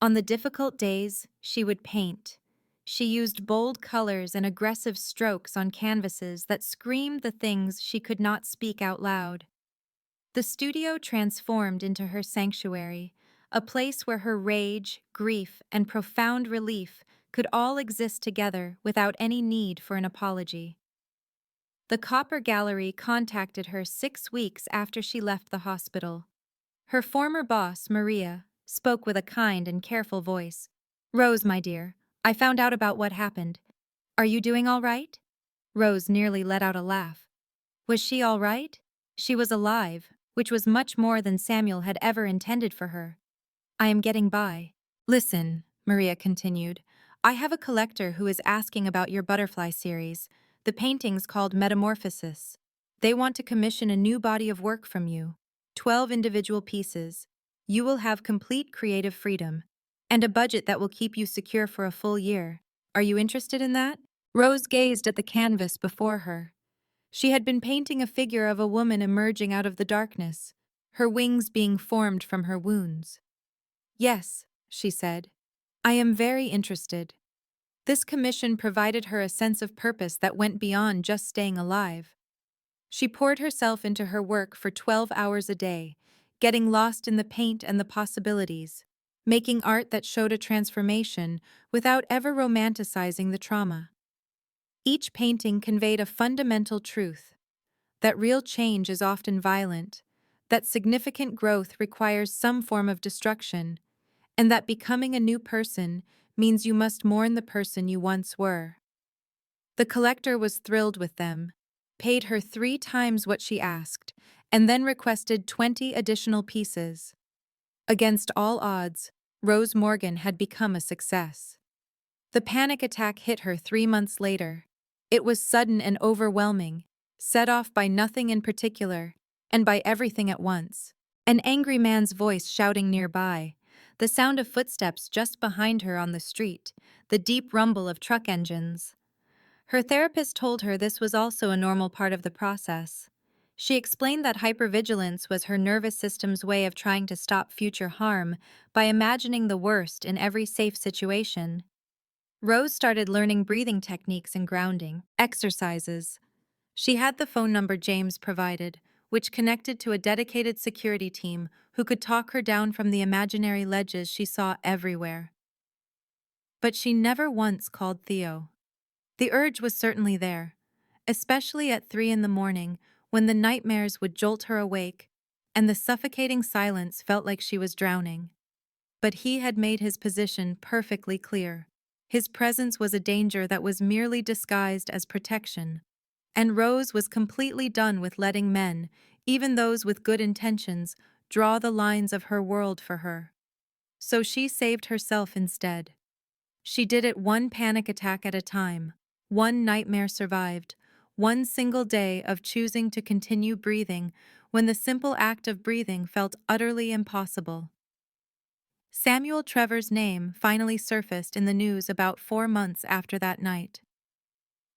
On the difficult days, she would paint. She used bold colors and aggressive strokes on canvases that screamed the things she could not speak out loud. The studio transformed into her sanctuary, a place where her rage, grief, and profound relief could all exist together without any need for an apology. The Copper Gallery contacted her 6 weeks after she left the hospital. Her former boss, Maria, spoke with a kind and careful voice. "Rose, my dear, I found out about what happened. Are you doing all right?" Rose nearly let out a laugh. Was she all right? She was alive, which was much more than Samuel had ever intended for her. "I am getting by." "Listen," Maria continued, "I have a collector who is asking about your butterfly series, the paintings called Metamorphosis. They want to commission a new body of work from you, 12 individual pieces. You will have complete creative freedom, and a budget that will keep you secure for a full year. Are you interested in that?" Rose gazed at the canvas before her. She had been painting a figure of a woman emerging out of the darkness, her wings being formed from her wounds. "Yes," she said. "I am very interested." This commission provided her a sense of purpose that went beyond just staying alive. She poured herself into her work for 12 hours a day, getting lost in the paint and the possibilities, making art that showed a transformation without ever romanticizing the trauma. Each painting conveyed a fundamental truth: that real change is often violent, that significant growth requires some form of destruction, and that becoming a new person means you must mourn the person you once were. The collector was thrilled with them, paid her 3 times what she asked, and then requested 20 additional pieces. Against all odds, Rose Morgan had become a success. The panic attack hit her 3 months later. It was sudden and overwhelming, set off by nothing in particular, and by everything at once. An angry man's voice shouting nearby, the sound of footsteps just behind her on the street, the deep rumble of truck engines. Her therapist told her this was also a normal part of the process. She explained that hypervigilance was her nervous system's way of trying to stop future harm by imagining the worst in every safe situation. Rose started learning breathing techniques and grounding exercises. She had the phone number James provided, which connected to a dedicated security team who could talk her down from the imaginary ledges she saw everywhere. But she never once called Theo. The urge was certainly there, especially at 3 in the morning when the nightmares would jolt her awake and the suffocating silence felt like she was drowning. But he had made his position perfectly clear. His presence was a danger that was merely disguised as protection, and Rose was completely done with letting men, even those with good intentions, draw the lines of her world for her. So she saved herself instead. She did it one panic attack at a time, one nightmare survived, one single day of choosing to continue breathing when the simple act of breathing felt utterly impossible. Samuel Trevor's name finally surfaced in the news about 4 months after that night.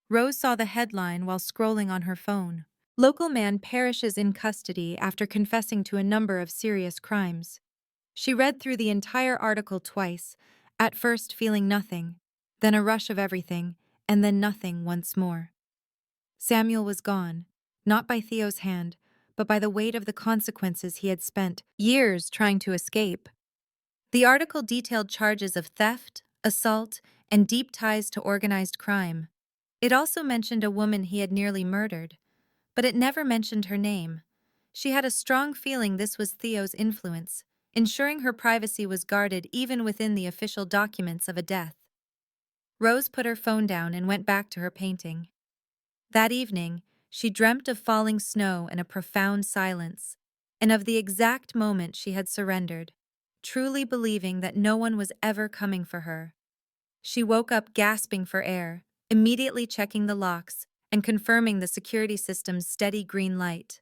Rose saw the headline while scrolling on her phone. "Local man perishes in custody after confessing to a number of serious crimes." She read through the entire article twice, at first feeling nothing, then a rush of everything, and then nothing once more. Samuel was gone, not by Theo's hand, but by the weight of the consequences he had spent years trying to escape. The article detailed charges of theft, assault, and deep ties to organized crime. It also mentioned a woman he had nearly murdered, but it never mentioned her name. She had a strong feeling this was Theo's influence, ensuring her privacy was guarded even within the official documents of a death. Rose put her phone down and went back to her painting. That evening, she dreamt of falling snow and a profound silence, and of the exact moment she had surrendered, truly believing that no one was ever coming for her. She woke up gasping for air, immediately checking the locks, and confirming the security system's steady green light.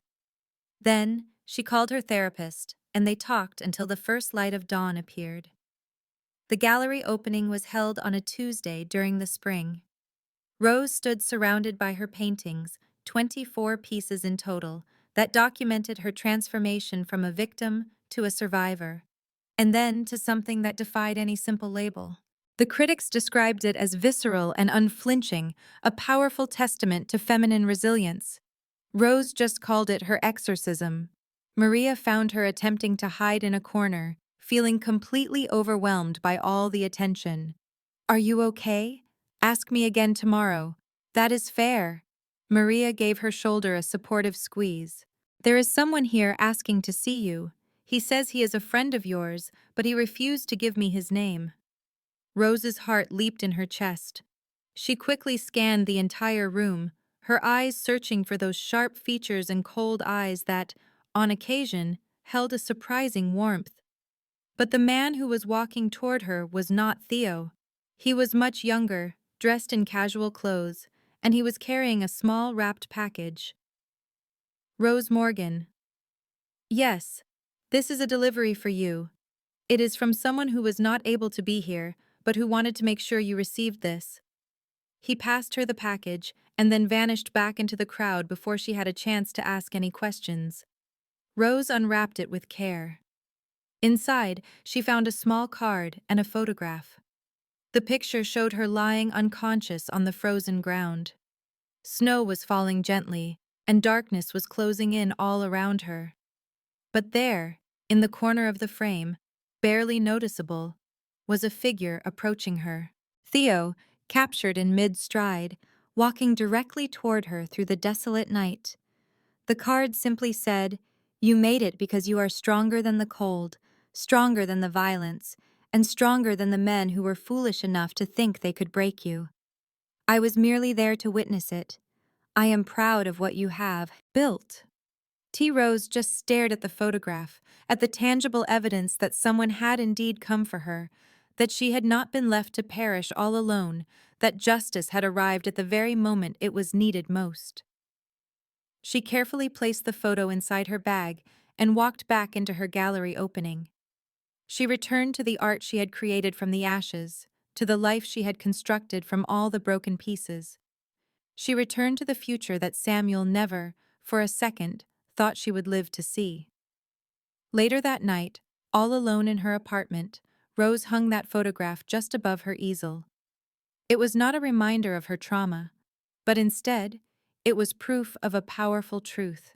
Then, she called her therapist, and they talked until the first light of dawn appeared. The gallery opening was held on a Tuesday during the spring. Rose stood surrounded by her paintings, 24 pieces in total, that documented her transformation from a victim to a survivor, and then to something that defied any simple label. The critics described it as visceral and unflinching, a powerful testament to feminine resilience. Rose just called it her exorcism. Maria found her attempting to hide in a corner, feeling completely overwhelmed by all the attention. "Are you okay? Ask me again tomorrow. That is fair." Maria gave her shoulder a supportive squeeze. "There is someone here asking to see you. He says he is a friend of yours, but he refused to give me his name." Rose's heart leaped in her chest. She quickly scanned the entire room, her eyes searching for those sharp features and cold eyes that, on occasion, held a surprising warmth. But the man who was walking toward her was not Theo. He was much younger, dressed in casual clothes, and he was carrying a small wrapped package. "Rose Morgan." "Yes, this is a delivery for you. It is from someone who was not able to be here, but who wanted to make sure you received this." He passed her the package and then vanished back into the crowd before she had a chance to ask any questions. Rose unwrapped it with care. Inside, she found a small card and a photograph. The picture showed her lying unconscious on the frozen ground. Snow was falling gently, and darkness was closing in all around her. But there, in the corner of the frame, barely noticeable, was a figure approaching her. Theo, captured in mid-stride, walking directly toward her through the desolate night. The card simply said, "You made it because you are stronger than the cold, stronger than the violence, and stronger than the men who were foolish enough to think they could break you. I was merely there to witness it. I am proud of what you have built." T. Rose just stared at the photograph, at the tangible evidence that someone had indeed come for her, that she had not been left to perish all alone, that justice had arrived at the very moment it was needed most. She carefully placed the photo inside her bag and walked back into her gallery opening. She returned to the art she had created from the ashes, to the life she had constructed from all the broken pieces. She returned to the future that Samuel never, for a second, thought she would live to see. Later that night, all alone in her apartment, Rose hung that photograph just above her easel. It was not a reminder of her trauma, but instead, it was proof of a powerful truth.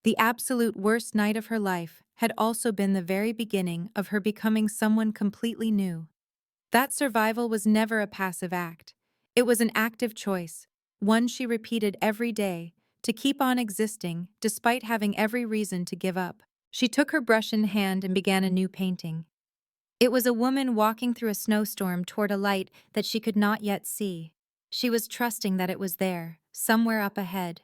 The absolute worst night of her life had also been the very beginning of her becoming someone completely new. That survival was never a passive act. It was an active choice, one she repeated every day, to keep on existing despite having every reason to give up. She took her brush in hand and began a new painting. It was a woman walking through a snowstorm toward a light that she could not yet see. She was trusting that it was there, somewhere up ahead.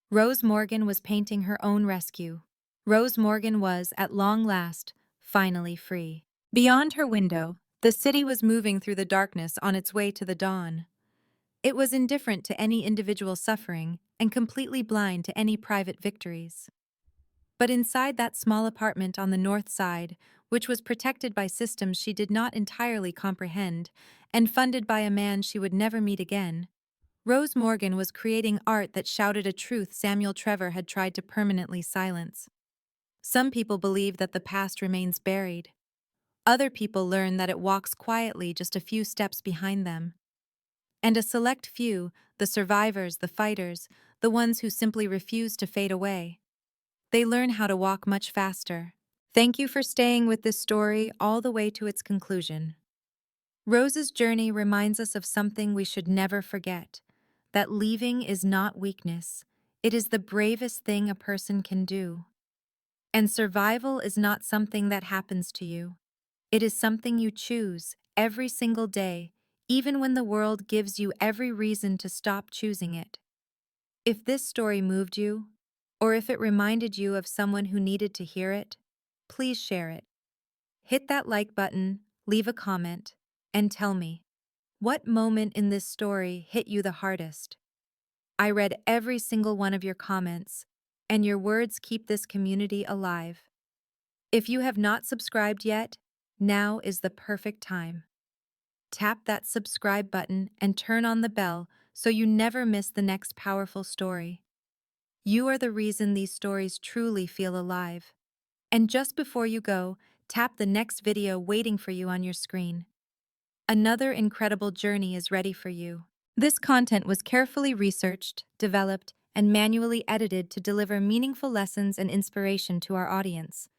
Rose Morgan was painting her own rescue. Rose Morgan was, at long last, finally free. Beyond her window, the city was moving through the darkness on its way to the dawn. It was indifferent to any individual suffering and completely blind to any private victories. But inside that small apartment on the north side, which was protected by systems she did not entirely comprehend and funded by a man she would never meet again, Rose Morgan was creating art that shouted a truth Samuel Trevor had tried to permanently silence. Some people believe that the past remains buried. Other people learn that it walks quietly just a few steps behind them. And a select few, the survivors, the fighters, the ones who simply refuse to fade away, they learn how to walk much faster. Thank you for staying with this story all the way to its conclusion. Rose's journey reminds us of something we should never forget, that leaving is not weakness, it is the bravest thing a person can do. And survival is not something that happens to you. It is something you choose every single day, even when the world gives you every reason to stop choosing it. If this story moved you, or if it reminded you of someone who needed to hear it, please share it. Hit that like button, leave a comment, and tell me, what moment in this story hit you the hardest? I read every single one of your comments, and your words keep this community alive. If you have not subscribed yet, now is the perfect time. Tap that subscribe button and turn on the bell so you never miss the next powerful story. You are the reason these stories truly feel alive. And just before you go, tap the next video waiting for you on your screen. Another incredible journey is ready for you. This content was carefully researched, developed, and manually edited to deliver meaningful lessons and inspiration to our audience.